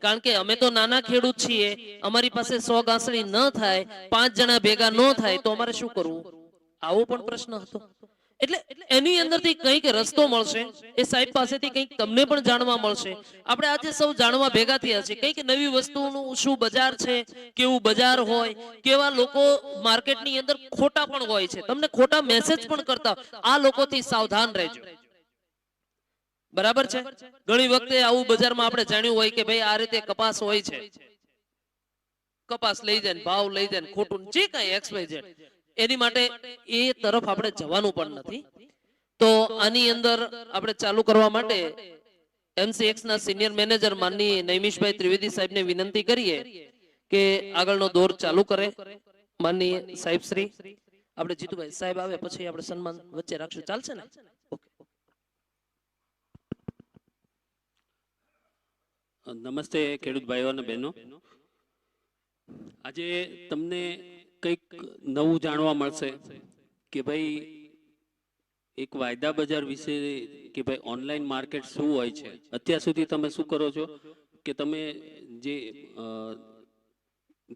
કારણ કે અમે તો નાના ખેડૂત છીએ, અમારી પાસે 100 ગાંસડી ન થાય, 5 જણા ભેગા ન થાય તો અમારે શું કરવું? આવો પણ પ્રશ્ન હતો. એટલે એની અંદરથી કંઈક રસ્તો મળશે, એ સાહેબ પાસેથી કંઈક તમને પણ જાણવા મળશે. આપણે આજે સૌ જાણવા ભેગા થયા છીએ કંઈક નવી વસ્તુનું શું બજાર છે, કેવું બજાર હોય, કેવા લોકો માર્કેટની અંદર ખોટા પણ હોય છે, તમને ખોટા મેસેજ પણ કરતા, આ લોકોથી સાવધાન રહેજો. બરાબર છે? ઘણી વખતે આવું બજારમાં આપણે જાણ્યું હોય કે ભાઈ આ રીતે કપાસ હોય છે, કપાસ લઈ જાય ને ભાવ લઈ જાય ને ખોટું જે કાંઈ XYZ, એની માટે એ તરફ આપણે જવાનું પણ નથી. તો આની અંદર આપણે ચાલુ કરવા માટે MCX ના સિનિયર મેનેજર માનની નૈમિષભાઈ ત્રિવેદી સાહેબને વિનંતી કરીએ કે આગળનો દોર ચાલુ કરે. માનની સાહેબ શ્રી, આપણે જીતુભાઈ સાહેબ આવે પછી આપણે સન્માન વચ્ચે રાખશું, ચાલશે ને? ઓકે. નમસ્તે ખેડૂત ભાઈઓ અને બહેનો. આજે તમને કંઈક નવું જાણવા મળશે કે ભાઈ એક વાયદા બજાર વિશે, કે ભાઈ ઓનલાઈન માર્કેટ શું હોય છે. અત્યાર સુધી તમે શું કરો છો કે તમે જે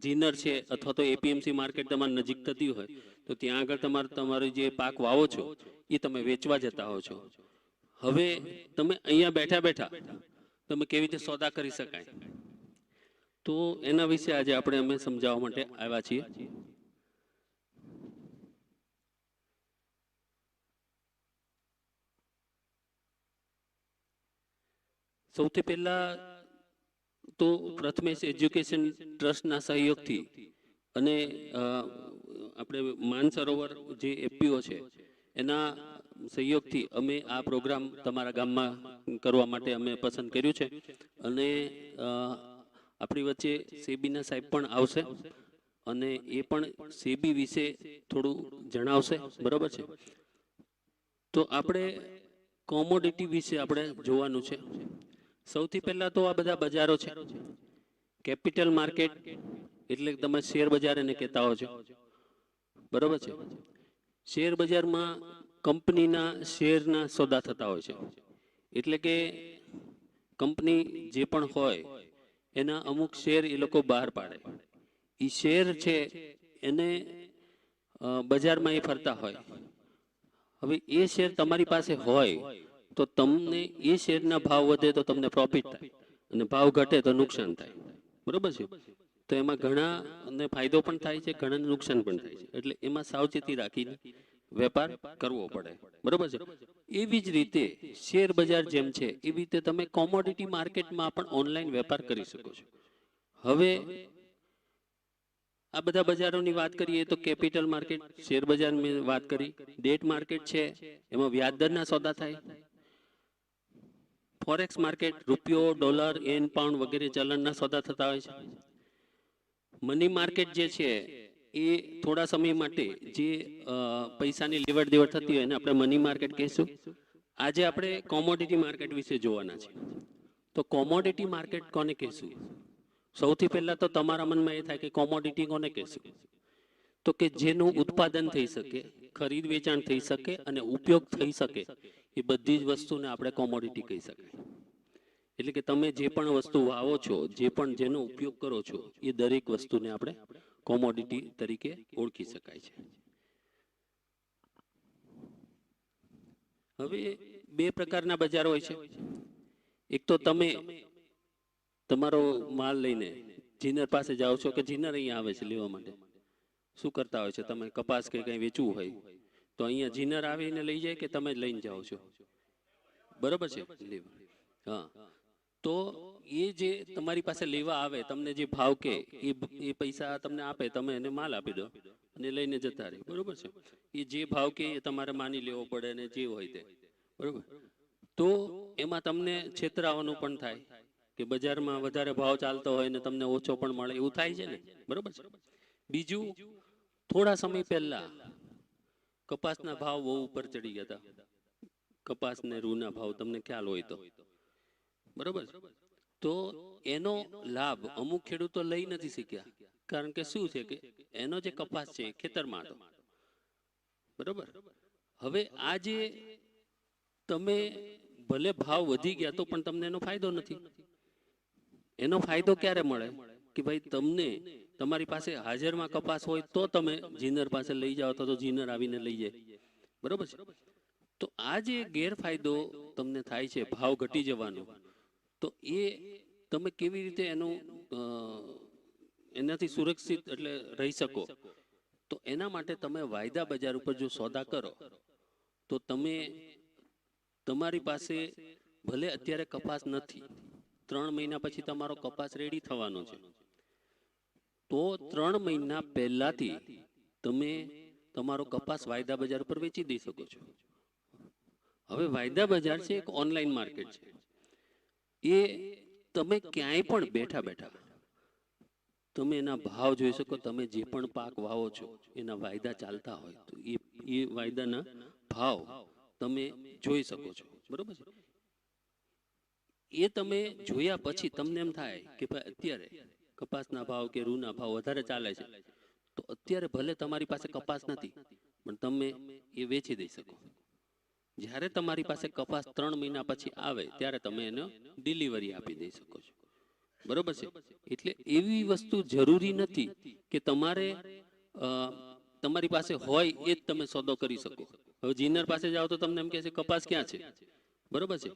જીનર છે અથવા તો એપીએમસી માર્કેટ તમારી નજીક થતી હોય તો ત્યાં આગળ તમારો જે પાક વાવો છો એ તમે વેચવા જતા હો છો. હવે તમે અહીંયા બેઠા બેઠા તમે કેવી રીતે સોદા કરી શકાય, તો એના વિશે આજે અમે સમજાવવા માટે આવ્યા છીએ. સૌથી પહેલા તો પ્રથમેશ એજ્યુકેશન ટ્રસ્ટના સહયોગથી અને આપણે માનસરોવર જે એપીઓ છે એના સહયોગથી અમે આ પ્રોગ્રામ તમારા ગામમાં કરવા માટે અમે પસંદ કર્યું છે. અને આપણી વચ્ચે સેબીના સાહેબ પણ આવશે અને એ પણ સેબી વિશે થોડું જણાવશે. બરોબર છે? તો આપણે કોમોડિટી વિશે આપણે જોવાનું છે. સૌથી પહેલા તો આ બધા બજારો છે. કેપિટલ માર્કેટ એટલે તમે શેર બજાર એને કહેતા હો છો. બરોબર છે? શેર બજારમાં કંપનીના શેરના સોદા થતા હોય છે. એટલે કે કંપની જે પણ હોય એના અમુક શેર એ લોકો બહાર પાડે. એ શેર છે એને બજારમાં એ ફરતા હોય. હવે એ શેર તમારી પાસે હોય તો તમને એ શેરના ભાવ વધે તો તમને પ્રોફિટ થાય અને ભાવ ઘટે તો નુકસાન થાય. બરોબર છે? તો એમાં ઘણાને ફાયદો પણ થાય છે, ઘણાને નુકસાન પણ થાય છે. એટલે એમાં સાવચેતી રાખીને વેપાર કરવો પડે. બરોબર છે? એવી જ રીતે શેર બજાર જેમ છે એવી રીતે તમે કોમોડિટી માર્કેટમાં પણ ઓનલાઈન વેપાર કરી શકો છો. હવે આ બધા બજારોની વાત કરીએ તો કેપિટલ માર્કેટ શેર બજારની વાત કરી. ડેટ માર્કેટ છે એમાં વ્યાજદરના સોદા થાય. ફોરેક્સ માર્કેટ રૂપિયો, ડોલર, એન, પાઉન્ડ વગેરે ચલણના સોદા થતા હોય છે. મની માર્કેટ જે છે એ થોડા સમય માટે જે પૈસાની લેવડ દેવડ થતી હોય એને આપણે મની માર્કેટ કહીશું. આજે આપણે કોમોડિટી માર્કેટ વિશે જોવાના છે. તો કોમોડિટી માર્કેટ કોને કહીશું? સૌથી પહેલા તો તમારા મનમાં એ થાય કે કોમોડિટી કોને કહીશું? તો કે જેનું ઉત્પાદન થઈ શકે, ખરીદ વેચાણ થઈ શકે અને ઉપયોગ થઈ શકે એ બધી જ વસ્તુને આપણે કોમોડિટી કહી શકાય. એટલે કે તમે જે પણ વસ્તુ વાવો છો, જે પણ જેનો ઉપયોગ કરો છો એ દરેક વસ્તુને આપણે કોમોડિટી તરીકે ઓળખી શકાય છે. હવે બે પ્રકારના બજાર હોય છે. એક તો તમે તમારો માલ લઈને જીનર પાસે જાઓ છો કે જીનર અહીંયા આવે છે લેવા માટે. શું કરતા હોય છે? તમે કપાસ કે કંઈ વેચવું હોય તો અહીંયા જીનર આવીને લઈ જાય કે તમે લઈને જાઓ છો? બરોબર છે? હા. તો એ જે તમારી પાસે લેવા આવે તમને જે ભાવ કે એ પૈસા તમને આપે, તમે એને માલ આપી દો અને લઈને જતા રહે. બરોબર છે? એ જે ભાવ કે એ તમારે માની લેવો પડે ને જે હોય તે. બરોબર? તો એમાં તમને છેતરાવાનું પણ થાય કે બજારમાં વધારે ભાવ ચાલતો હોય ને તમને ઓછો પણ મળે, એવું થાય છે ને? બરોબર છે? બીજું, થોડા સમય પહેલા કપાસના ભાવ બહુ ઉપર ચડી ગયા હતા. કપાસ ને રૂના ભાવ તમને ખ્યાલ હોય તો. બરોબર? તો એનો લાભ અમુક ખેડૂતો લઈ નથી શક્યા. કારણ કે શું છે કે એનો જે કપાસ છે ખેતરમાં હતો. બરોબર? હવે આ જે તમે ભલે ભાવ વધી ગયા તો પણ તમને એનો ફાયદો નથી. એનો ફાયદો ક્યારે મળે કે ભાઈ તમને તમારી પાસે હાજરમાં કપાસ હોય તો તમે જીનર પાસે લઈ જાઓ તો જીનર આવીને લઈ જાય, બરોબર છે. તો આ જે ગેરફાયદો તમને થાય છે ભાવ ઘટી જવાનો, તો એ તમે કેવી રીતે એનું એનાથી સુરક્ષિત એટલે રહી શકો, તો એના માટે તમે વાયદા બજાર ઉપર જો સોદા કરો તો તમે તમારી પાસે ભલે અત્યારે કપાસ નથી, 3 મહિના પછી તમારો કપાસ રેડી થવાનો છે, તો 3 મહિના પહેલાથી તમે તમારો કપાસ વાયદા બજાર ઉપર વેચી દઈ શકો છો. હવે વાયદા બજાર છે એક ઓનલાઈન માર્કેટ છે. એ તમે ક્યાંય પણ બેઠા બેઠા તમે એના ભાવ જોઈ શકો. તમે જે પણ પાક વાવો છો એના વાયદા ચાલતા હોય તો એ વાયદાના ભાવ તમે જોઈ શકો છો, બરોબર છે. એ તમે જોયા પછી તમને એમ થાય કે ભાઈ અત્યારે કપાસના ભાવ કે રૂના ભાવ વધારે ચાલે છે, તો અત્યારે ભલે તમારી પાસે કપાસ નથી પણ તમે એ વેચી દઈ શકો. જ્યારે તમારી પાસે કપાસ 3 મહિના પછી આવે ત્યારે તમે એને ડિલિવરી આપી દઈ શકો છો, બરોબર છે. એટલે એવી વસ્તુ જરૂરી નથી કે તમારે તમારી પાસે હોય એ જ તમે સોદો કરી શકો. હવે જીનર પાસે જાઓ તો તમને એમ કહે છે કપાસ ક્યાં છે, બરોબર છે,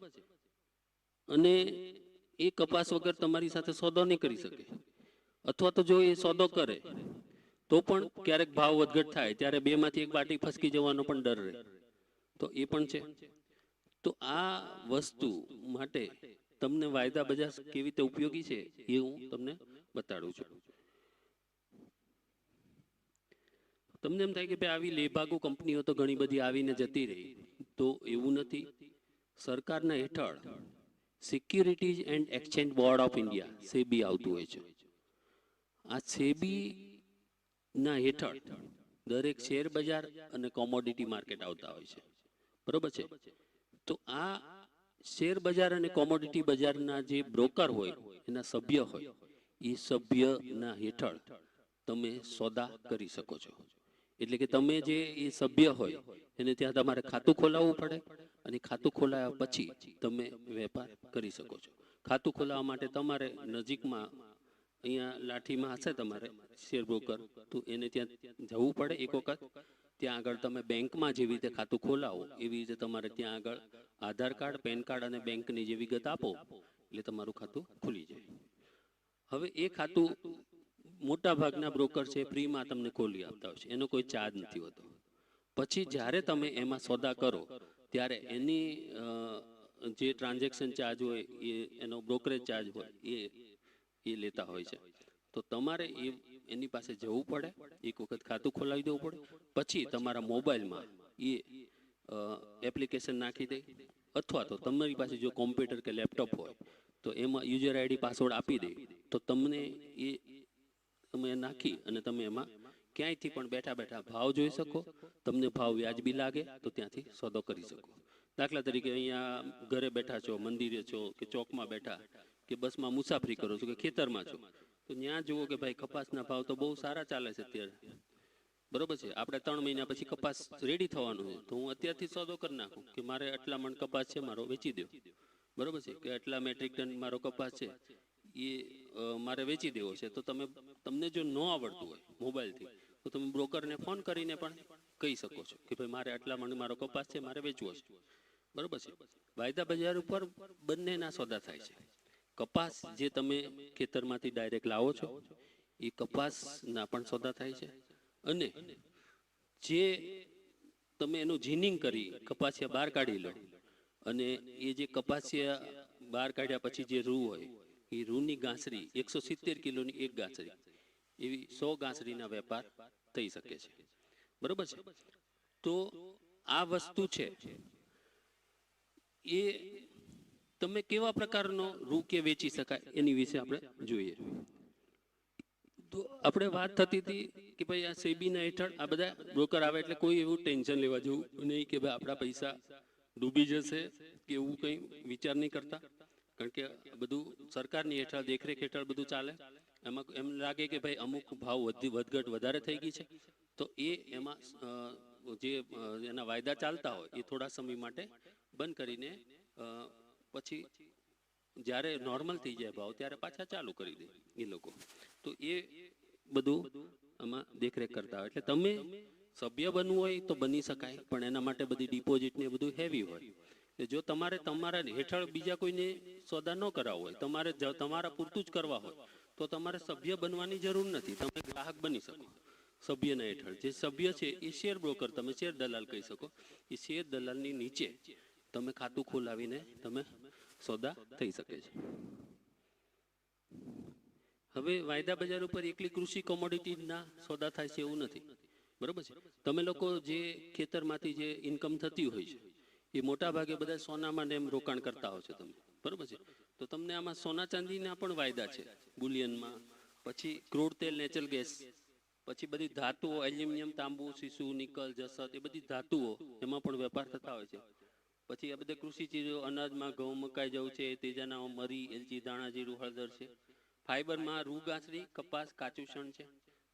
અને એ કપાસ વગર તમારી સાથે સોદો નહીં કરી શકે. અથવા તો જો એ સોદો કરે તો પણ ક્યારેક ભાવ વધઘટ થાય ત્યારે બેમાંથી એક બાટી ફસકી જવાનો પણ ડર રહે, તો એ પણ છે. તો આ વસ્તુ માટે તમને વાયદા બજાર કેવી રીતે ઉપયોગી છે એ હું તમને બતાડું છું. તમને એમ થાય કે ભાઈ આવી લેભાગુ કંપનીઓ તો ઘણી બધી આવીને જતી રહી, તો એવું નથી. સરકારના હેઠળ securities and exchange board of India SEBI આવતું હોય છે. આ સેબી ના હેઠળ દરેક શેર બજાર અને કોમોડિટી માર્કેટ આવતા હોય છે, બરોબર છે. તો આ શેર બજાર અને કોમોડિટી બજારના જે બ્રોકર હોય એના સભ્ય હોય, એ સભ્યના હેઠળ તમે સોદા કરી શકો છો. એટલે કે તમે જે એ સભ્ય હોય એને ત્યાં તમારે ખાતું ખોલાવવું પડે, અને ખાતું ખોલાવ્યા પછી તમે વેપાર કરી શકો છો. ખાતું ખોલાવવા માટે તમારે નજીકમાં અહીંયા લાઠીમાં હશે તમારે શેર બ્રોકર, તો એને ત્યાં જવું પડે એક વખત. ત્યાં આગળ તમે બેંકમાં જેવી રીતે ખાતું ખોલાવો એવી રીતે તમારે ત્યાં આગળ આધાર કાર્ડ, પેન કાર્ડ અને બેંકની જે વિગત આપો એટલે તમારું ખાતું ખુલી જાય. હવે એ ખાતું મોટા ભાગના બ્રોકર છે ફ્રીમાં તમને ખોલી આપતા હોય છે, એનો કોઈ ચાર્જ નથી હોતો. પછી જ્યારે તમે એમાં સોદા કરો ત્યારે એની જે ટ્રાન્ઝેક્શન ચાર્જ હોય એ એનો બ્રોકરેજ ચાર્જ હોય એ લેતા હોય છે. તો તમારે એની પાસે જવું પડે, એક વખત ખાતું ખોલાવી દેવું પડે, પછી તમારા મોબાઈલમાં એ એપ્લિકેશન નાખી દે, અથવા તો તમારી પાસે જો કોમ્પ્યુટર કે લેપટોપ હોય તો એમાં યુઝર આઈડી પાસવર્ડ આપી દે, તો તમને એ તમે નાખી અને તમે એમાં ક્યાંયથી પણ બેઠા બેઠા ભાવ જોઈ શકો. તમને ભાવ વ્યાજબી લાગે તો ત્યાંથી સોદો કરી શકો. દાખલા તરીકે અહીંયા ઘરે બેઠા છો, મંદિરે છો કે ચોકમાં બેઠા કે બસમાં મુસાફરી કરો છો કે ખેતરમાં છો, તો ત્યાં જુઓ કે ભાઈ કપાસના ભાવ તો બહુ સારા ચાલે છે અત્યારે, બરોબર છે. આપણે 3 મહિના પછી કપાસ રેડી થવાનું છે, તો હું અત્યારથી સોદો કરી નાખું કે મારે આટલા મણ કપાસ છે મારો વેચી દો, બરોબર છે, કે આટલા મેટ્રિક ટન મારો કપાસ છે એ મારે વેચી દેવો છે. તો તમને જો ન આવડતું હોય મોબાઈલથી, તો તમે બ્રોકરને ફોન કરીને પણ કહી શકો છો કે ભાઈ મારે આટલા મણ મારો કપાસ છે, મારે વેચવો છે, બરોબર છે. વાયદા બજાર ઉપર બંનેના સોદા થાય છે. કપાસ જે તમે ખેતરમાંથી ડાયરેક્ટ લાવો છો એ કપાસના પણ સોદા થાય છે, અને જે તમે એનું જીનિંગ કરી કપાસિયા બહાર કાઢી લો, અને એ જે કપાસિયા બહાર કાઢ્યા પછી જે રૂ હોય એ રૂની ગાંસરી 170 કિલોની એક ગાંસરી એવી 100 ગાંસરીના વેપાર થઈ શકે છે, બરોબર છે. તો આ વસ્તુ છે એ તમે કેવા પ્રકારનો રૂ કે વેચી શકાય એની વિશે આપણે જોઈએ. તો આપણે વાત થતી હતી કે ભાઈ આ સેબીના હેઠળ આ બધા બ્રોકર આવે એટલે કોઈ એવું ટેન્શન લેવા જેવું નહીં કે ભાઈ આપણા પૈસા ડૂબી જશે કે એવું કંઈ વિચાર નહીં કરતા, કારણ કે બધું સરકારની હેઠળ દેખરેખ હેઠળ બધું ચાલે. એમાં એમ લાગે કે ભાઈ અમુક ભાવ વધઘટ વધારે થઈ ગઈ છે, તો એમાં જે એના વાયદા ચાલતા હોય એ થોડા સમય માટે બંધ કરીને પછી જ્યારે નોર્મલ થઈ જાય ભાવ ત્યારે પાછા ચાલુ કરી દે એ લોકો. તો એ બધું આમાં દેખરેખ કરતા હોય. એટલે તમે સભ્ય બનવું હોય તો બની શકાય, પણ એના માટે બધી ડિપોઝિટ ને એ બધું હેવી હોય. જો તમારે તમારા હેઠળ બીજા કોઈને સોદા ન કરાવવો હોય, તમારે તમારા પૂરતું જ કરવા હોય, તો તમારે સભ્ય બનવાની જરૂર નથી. તમે ગ્રાહક બની શકો સભ્યના હેઠળ. જે સભ્ય છે એ શેર બ્રોકર, તમે શેર દલાલ કહી શકો. એ શેર દલાલની નીચે તમે ખાતું ખોલાવીને તમે સોદા થઈ શકે છે. હવે વાયદા બજાર ઉપર એકલી કૃષિ કોમોડિટીના સોદા થાય છે એવું નથી, બરોબર છે. તમે લોકો જે ખેતરમાંથી જે ઇન્કમ થતી હોય છે એ મોટા ભાગે બધા સોનામાં ને એમ રોકાણ કરતા હોય છે તમે, બરોબર છે. તો તમને આમાં સોના ચાંદીના પણ વાયદા છે, બુલિયનમાં, પછી ક્રૂડ તેલ, નેચરલ ગેસ, પછી બધી ધાતુઓ, એલ્યુમિનિયમ, તાંબુ, સીસુ, નિકલ, જસત, એ બધી ધાતુઓ એમાં પણ વેપાર થતા હોય છે. પછી આ બધા કૃષિ ચીજો, અનાજમાં ઘઉં, મકાઈ, જવ છે, તેજાના, મરી, એલચી, ધાણા, જીરું, હળદર છે. ફાઈબરમાં રૂ ગાંસડી, કપાસ, કાચું શણ છે.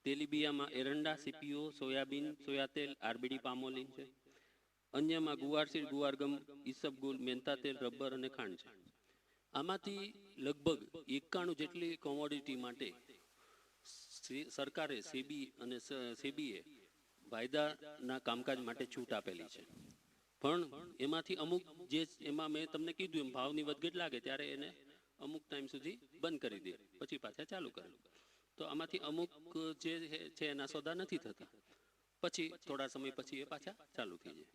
તેલીબિયામાં એરંડા, સીપીઓ, સોયાબીન, સોયાતેલ, આરબીડી, પામોલીન છે. અન્યમાં ગુવારસીડ, ગુવારગમ, ઈસબગુલ, મેંતા તેલ, રબર અને ખાંડ છે. આમાંથી લગભગ 91 જેટલી કોમોડિટી માટે સરકારે સેબી અને સેબીએ વાયદાના કામકાજ માટે છૂટ આપેલી છે. પણ એમાંથી અમુક જે એમાં મેં તમને કીધું એમ ભાવની વધઘટ લાગે ત્યારે એને અમુક ટાઈમ સુધી બંધ કરી દે, પછી પાછા ચાલુ કરે. તો આમાંથી અમુક જે છે એના સોદા નથી થતા, પછી થોડા સમય પછી એ પાછા ચાલુ થઈ જાય.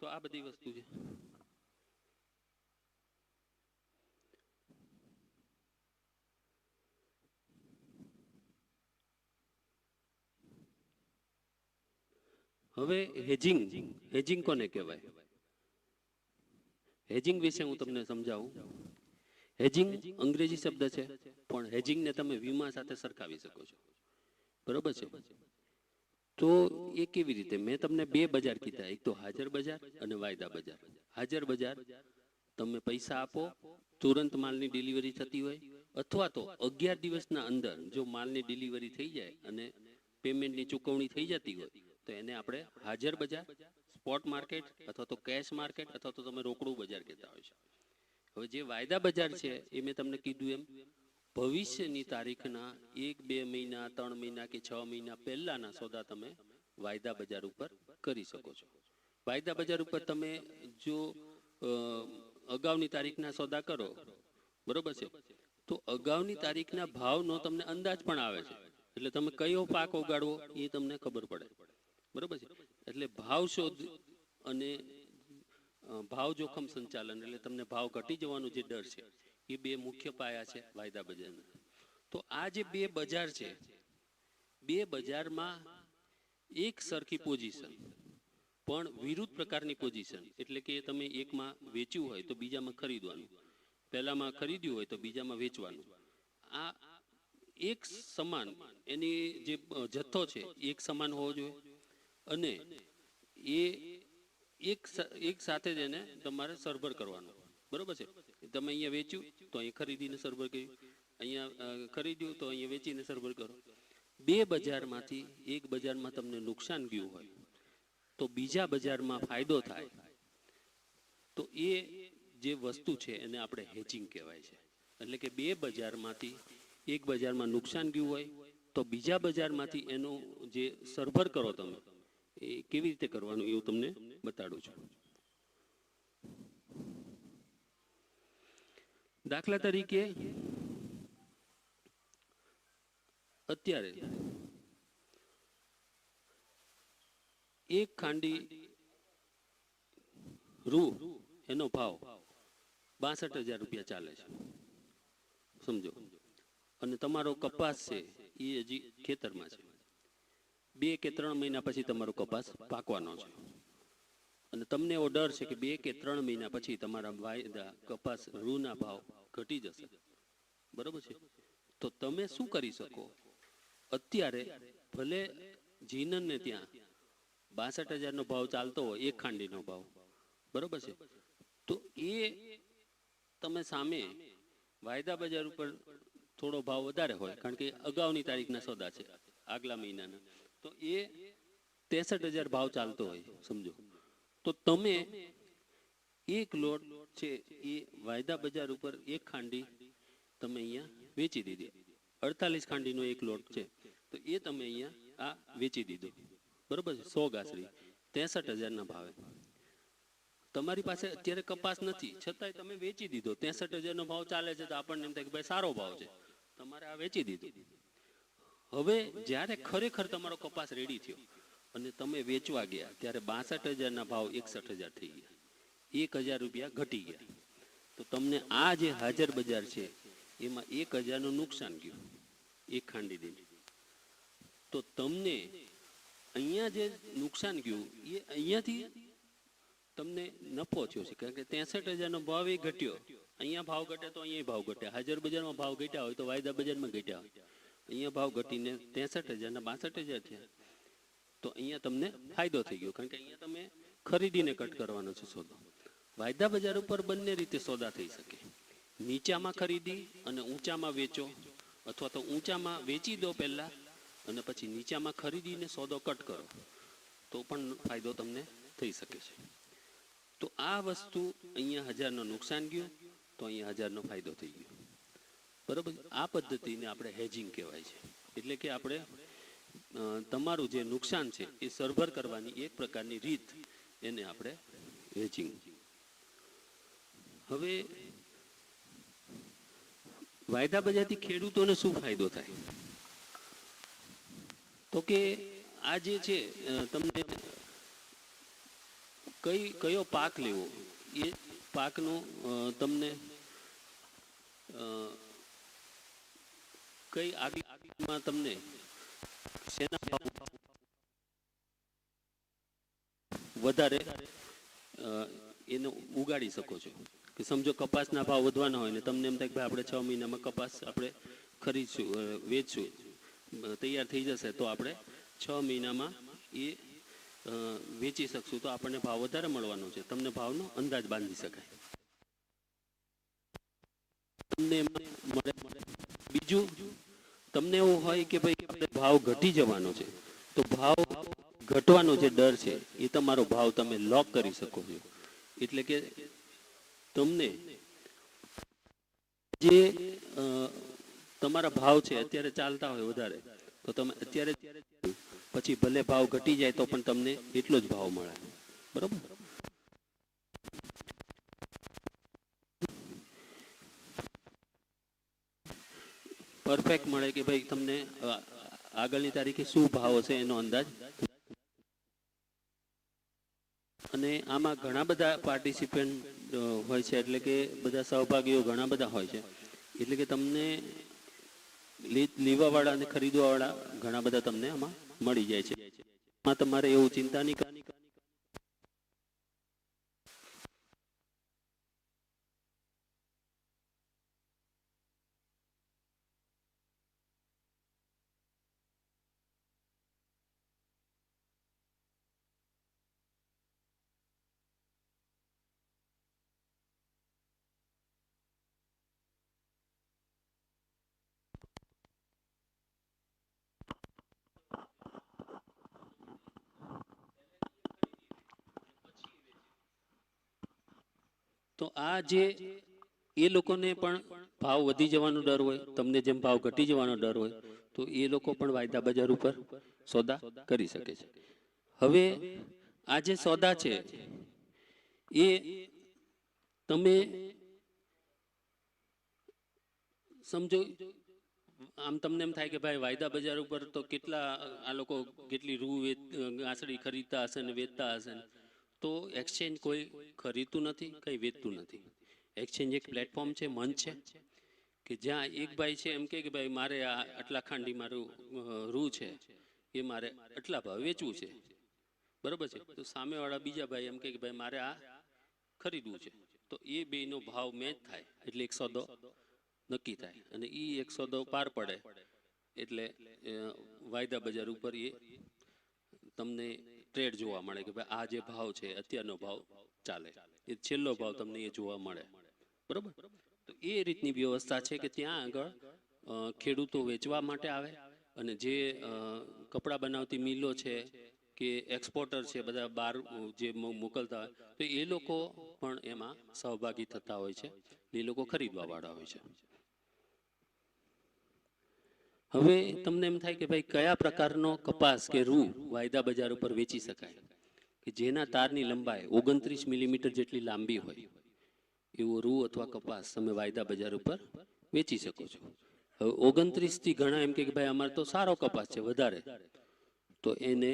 તો આ બધી વસ્તુ છે. હવે હેજિંગ, હેજિંગ કોને કહેવાય? હેજિંગ વિશે હું તમને સમજાવું. હેજિંગ અંગ્રેજી શબ્દ છે, પણ હેજિંગને તમે વીમા સાથે સરખાવી શકો છો, બરોબર છે. તો એ કેવી રીતે? મેં તમને બે બજાર કીધા, એક તો હાજર બજાર અને વાયદા બજાર. હાજર બજાર તમે પૈસા આપો, તુરંત માલની ડિલિવરી થતી હોય, અથવા તો 11 દિવસના અંદર જો માલની ડિલિવરી થઈ જાય અને પેમેન્ટની ચૂકવણી થઈ જતી હોય તો એને આપણે હાજર બજાર, સ્પોટ માર્કેટ અથવા તો કેશ માર્કેટ અથવા તો તમે રોકડું બજાર કહેતા હોય છે. હવે જે વાયદા બજાર છે એ મેં તમને કીધું એમ ભવિષ્યની તારીખના 1-2 મહિના, 3 મહિના કે 6 મહિના પહેલાના સોદા તમે વાયદા બજાર ઉપર કરી શકો છો. વાયદા બજાર ઉપર તમે જો અગાઉની તારીખના સોદા કરો, બરોબર છે, તો અગાઉની તારીખના ભાવનો તમને અંદાજ પણ આવે છે. એટલે તમે કયો પાક ઉગાડવો એ તમને ખબર પડે, બરોબર છે. એટલે ભાવ શોધ અને ભાવ જોખમ સંચાલન, એટલે તમને ભાવ ઘટી જવાનો જે ડર છે, એ બે મુખ્ય પાયા છે વાયદા બજારના. તો આ જે બે બજાર છે, બે બજારમાં એક સરખી પોઝિશન પણ વિરુદ્ધ પ્રકારની પોઝિશન, એટલે કે તમે એકમાં વેચ્યું હોય તો બીજામાં ખરીદવાનું, પહેલામાં ખરીદ્યું હોય તો બીજામાં વેચવાનું. આ એક સમાન એની જે જથ્થો છે એક સમાન હોવો જોઈએ, અને એ એક સાથે જ એને તમારે સરભર કરવાનું, બરોબર છે. તમે અહીંયા વેચ્યું તો અહીં ખરીદીને સરભર કર્યું, અહીંયા ખરીદ્યું તો અહીંયા વેચીને સરભર કરો. બે બજારમાંથી એક બજારમાં તમને નુકસાન ગયું હોય તો બીજા બજારમાં ફાયદો થાય, તો એ જે વસ્તુ છે એને આપણે હેજિંગ કહેવાય છે. એટલે કે બે બજારમાંથી એક બજારમાં નુકસાન ગયું હોય તો બીજા બજારમાંથી એનું જે સરભર કરો તમે, એ કેવી રીતે કરવાનું એવું તમને બતાડું છું. દાખલા તરીકે અત્યારે એક ખાંડી રૂ એનો ભાવ 62,000 રૂપિયા ચાલે છે, સમજો. અને તમારો કપાસ છે એ હજી ખેતરમાં છે, 2 કે 3 મહિના પછી તમારો કપાસ પાકવાનો છે, અને તમને એવો ડર છે કે 2 કે 3 મહિના પછી તમારા વાયદા કપાસ રૂના ભાવ ઘટી જશે, બરોબર છે. તો તમે શું કરી શકો? અત્યારે ભલે જીનનને ત્યાં 62,000 નો ભાવ ચાલતો હોય, એક ખાંડીનો ભાવ, બરોબર છે, તો એ તમે સામે વાયદા બજાર ઉપર થોડો ભાવ વધારે હોય, કારણ કે અગાઉની તારીખના સોદા છે આગલા મહિનાના, તો એ 63,000 ભાવ ચાલતો હોય, સમજો. તો તમે એક લોટ છે એ વાયદા બજાર ઉપર એક ખાંડી તમે અહીંયા વેચી દીધી. 48 ખાંડીનો એક લોટ છે તો એ તમે અહીંયા આ વેચી દીધો, બરોબર છે, 100 ગાસડી 63,000ના ભાવે. તમારી પાસે અત્યારે કપાસ નથી છતાંય તમે વેચી દીધો. 63,000નો ભાવ ચાલે છે તો આપણને એમ થાય કે ભાઈ સારો ભાવ છે, તમારે આ વેચી દીધું. હવે જ્યારે ખરેખર તમારો કપાસ રેડી થયો અને તમે વેચવા ગયા ત્યારે 62,000ના ભાવ 61,000 થઈ ગયા, 1,000 રૂપિયા ઘટી ગયા. તો તમને આ જે હાજર બજાર છે એમાં 1,000નું નુકસાન ગયું એક ખાંડી દીધી. તો તમને અહીંયા જે નુકસાન ગયું એ અહીંયાથી તમને નફો થયો છે, કારણ કે 63,000નો ભાવ એ ઘટ્યો. અહીંયા ભાવ ઘટે તો અહીંયા ભાવ ઘટે. હાજર બજારમાં ભાવ ઘટ્યા હોય તો વાયદા બજારમાં ઘટ્યા હોય. અહીંયા ભાવ ઘટીને 63,000ના 62,000 થયા. તો અહીંયા તમને ફાયદો થઈ ગયો, કારણ કે અહીંયા તમે ખરીદીને કટ કરવાનો છે સોદો. વાયદા બજાર ઉપર બંને રીતે સોદા થઈ શકે. નીચામાં ખરીદી અને ઊંચામાં વેચો, અથવા તો ઊંચામાં વેચી દો પહેલા અને પછી નીચામાં ખરીદીને સોદો કટ કરો તો પણ ફાયદો તમને થઈ શકે છે. તો આ વસ્તુ અહીંયા 1,000નો નુકસાન ગયું તો અહીંયા 1,000નો ફાયદો થઈ ગયો, બરોબર. આ પદ્ધતિને આપણે હેજિંગ કહેવાય છે. એટલે કે આપણે તમારું જે નુકસાન છે એ સરભર કરવાની એક પ્રકારની રીત, એને આપણે હેજિંગ. હવે વાયદા બજારથી ખેડૂતોને શું ફાયદો થાય? તો કે આ જે છે તમને કયો પાક લેવો એ પાકનો તમને કઈ આગળમાં તમને શેના ભાવ વધારે એને ઉગાડી શકો છો. કે સમજો કપાસના ભાવ વધવાના હોય ને તમને એમ થાય કે ભાઈ આપણે 6 મહિનામાં કપાસ આપણે ખરીદશું, વેચશું, તૈયાર થઈ જશે તો આપણે 6 મહિનામાં એ વેચી શકશું તો આપણને ભાવ વધારે મળવાનો છે. તમને ભાવનો અંદાજ બાંધી શકાય, તમને મળે. બીજું તમને એવું હોય કે ભાઈ ભાવ ઘટી જવાનો છે તો ભાવ ઘટવાનો જે ડર છે એ તમારો ભાવ તમે લોક કરી શકો છો. એટલે કે તમને જે તમારા ભાવ છે અત્યારે ચાલતા હોય વધારે તો તમે અત્યારે પછી ભલે ભાવ ઘટી જાય તો પણ તમને એટલો જ ભાવ મળે, બરોબર. પરફેક્ટ મળે કે ભાઈ તમને આગળની તારીખે શું ભાવ હશે એનો અંદાજ. અને આમાં ઘણા બધા પાર્ટિસિપન્ટ હોય છે, એટલે કે બધા સહભાગીઓ ઘણા બધા હોય છે. એટલે કે તમને લેવાવાળા અને ખરીદવાવાળા ઘણા બધા તમને આમાં મળી જાય છે. આમાં તમારે એવું ચિંતા નહીં કરવાની. તો આ જે એ લોકોને પણ ભાવ વધી જવાનો ડર હોય, તમને જેમ ભાવ ઘટી જવાનો ડર હોય, તો એ લોકો પણ વાયદા બજાર ઉપર સોદા કરી શકે છે. હવે આ જે સોદા છે એ તમે સમજો, આમ તમને એમ થાય કે ભાઈ વાયદા બજાર ઉપર તો કેટલા આ લોકો કેટલી રૂ ગાંસડી ખરીદતા હશે ને વેચતા હશે ને. તો એક્સચેન્જ કોઈ ખરીદતું નથી, કંઈ વેચતું નથી. એક્સચેન્જ એક પ્લેટફોર્મ છે, મંચ છે કે જ્યાં એક ભાઈ છે એમ કે ભાઈ મારે આ આટલા ખાંડી મારું રૂ છે એ મારે આટલા ભાવ વેચવું છે, બરોબર છે. તો સામેવાળા બીજા ભાઈ એમ કે ભાઈ મારે આ ખરીદવું છે. તો એ બેનો ભાવ મેચ થાય એટલે એક સોદો નક્કી થાય અને એ એક સોદો પાર પડે એટલે વાયદા બજાર ઉપર એ તમને ટ્રેડ જોવા મળે કે ભાઈ આ જે ભાવ છે અત્યારનો ભાવ ચાલે, એ છેલ્લો ભાવ તમને એ જોવા મળે, બરોબર. તો એ રીતની વ્યવસ્થા છે કે ત્યાં આગળ ખેડૂતો વેચવા માટે આવે અને જે કપડાં બનાવતી મિલો છે કે એક્સપોર્ટર છે બધા બહાર જે મોકલતા હોય તો એ લોકો પણ એમાં સહભાગી થતા હોય છે, એ લોકો ખરીદવા વાળા હોય છે. હવે તમને એમ થાય કે ભાઈ કયા પ્રકારનો કપાસ કે રૂ વાયદા બજાર ઉપર વેચી શકાય, કે જેના તારની લંબાઈ 29 મિલીમીટર જેટલી લાંબી હોય એવો રૂ અથવા કપાસ તમે વાયદા બજાર ઉપર વેચી શકો છો. હવે 29 થી ઘણા એમ કે ભાઈ અમારે તો સારો કપાસ છે વધારે, તો એને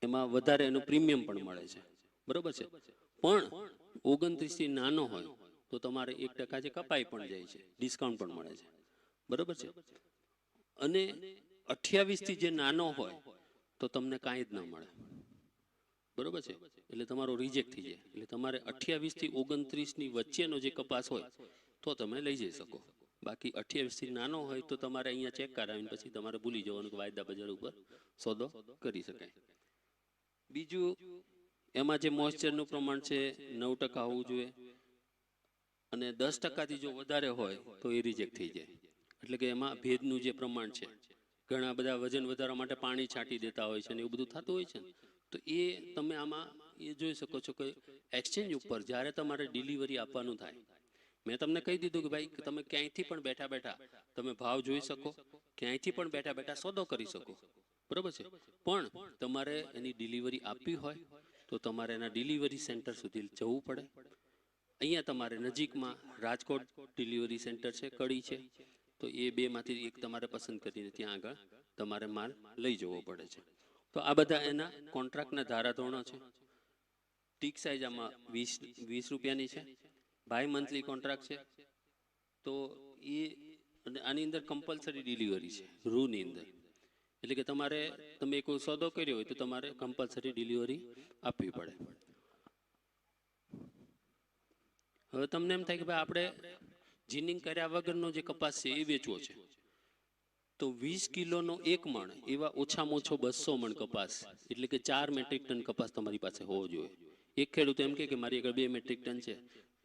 એમાં વધારે એનું પ્રીમિયમ પણ મળે છે, બરોબર છે. પણ 29 થી નાનો હોય તો તમારે 1% જે કપાઈ પણ જાય છે, ડિસ્કાઉન્ટ પણ મળે છે, બરોબર છે. અને 28 થી જે નાનો હોય તો તમને કાંઈ જ ન મળે, બરોબર છે. એટલે તમારો રિજેક્ટ થઈ જાય. એટલે તમારે 28 થી 29 ની વચ્ચેનો જે કપાસ હોય તો તમે લઈ જઈ શકો. બાકી 28 થી નાનો હોય તો તમારે અહીંયા ચેક કરાવીને પછી તમારે ભૂલી જવાનું કે વાયદા બજાર ઉપર સોદો કરી શકાય. બીજું, એમાં જે મોઇસ્ચરનું પ્રમાણ છે 9% હોવું જોઈએ, અને 10% થી જો વધારે હોય તો એ રિજેક્ટ થઈ જાય. એટલે કે એમાં ભેજનું જે પ્રમાણ છે, ઘણા બધા વજન વધારવા માટે પાણી છાંટી દેતા હોય છે ને એવું બધું થતું હોય છે ને, તો એ તમે આમાં એ જોઈ શકો છો કે એક્સચેન્જ ઉપર જ્યારે તમારે ડિલિવરી આપવાનું થાય, મેં તમને કહી દીધું કે ભાઈ તમે ક્યાંયથી પણ બેઠા બેઠા તમે ભાવ જોઈ શકો, ક્યાંયથી પણ બેઠા બેઠા સોદો કરી શકો, બરોબર છે. પણ તમારે એની ડિલિવરી આપવી હોય તો તમારે એના ડિલિવરી સેન્ટર સુધી જવું પડે. અહીંયા તમારે નજીકમાં રાજકોટ ડિલિવરી સેન્ટર છે, કડી છે, તો એ બેમાંથી એક તમારે પસંદ કરીને ત્યાં આગળ તમારે માલ લઈ જવો પડે છે. તો આ બધા એના કોન્ટ્રાક્ટના ધારાધોરણો છે. ટીક સાઇઝ આમાં 20 રૂપિયાની છે, બાય મંથલી કોન્ટ્રાક્ટ છે. તો એ અને આની અંદર કમ્પલસરી ડિલિવરી છે રૂની અંદર. એટલે કે તમારે તમે કોઈ સોદો કર્યો હોય તો તમારે કમ્પલસરી ડિલિવરી આપવી પડે. હવે તમને એમ થાય કે ભાઈ આપણે જીનિંગ કર્યા વગરનો જે કપાસ છે એ વેચવો છે, તો 20 કિલોનો 1 મણ એવા ઓછામાં ઓછો 200 મણ કપાસ, એટલે કે 4 મેટ્રિક ટન કપાસ તમારી પાસે હોવો જોઈએ. એક ખેડૂત એમ કે મારી આગળ 2 મેટ્રિક ટન છે,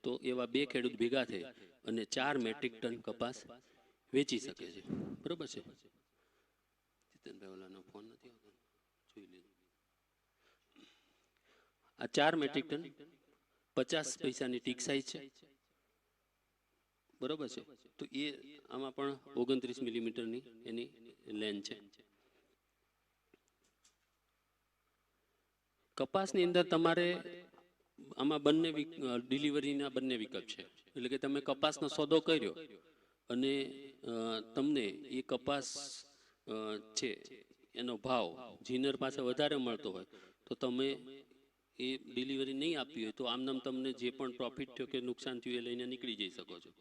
તો એવા 2 ખેડૂત ભેગા થઈ અને 4 મેટ્રિક ટન કપાસ વેચી શકે છે, બરોબર છે. જીતનભાઈ ઓલાનો ફોન નથી આવતો, જોઈ લેજો. આ 4 મેટ્રિક ટન 50 પૈસાની ટીક સાઇઝ છે, બરોબર છે. તો એ આમાં પણ 29 મિલીમીટરની એની લેન છે. કપાસની અંદર તમારે આમાં બંને ડિલિવરીના બંને વિકલ્પ છે. એટલે કે તમે કપાસનો સોદો કર્યો અને તમને એ કપાસ છે એનો ભાવ જીનર પાસે વધારે મળતો હોય તો તમે એ ડિલિવરી નહીં આપવી હોય તો આમનામ તમને જે પણ પ્રોફિટ થયો કે નુકસાન થયું એ લઈને નીકળી જઈ શકો છો,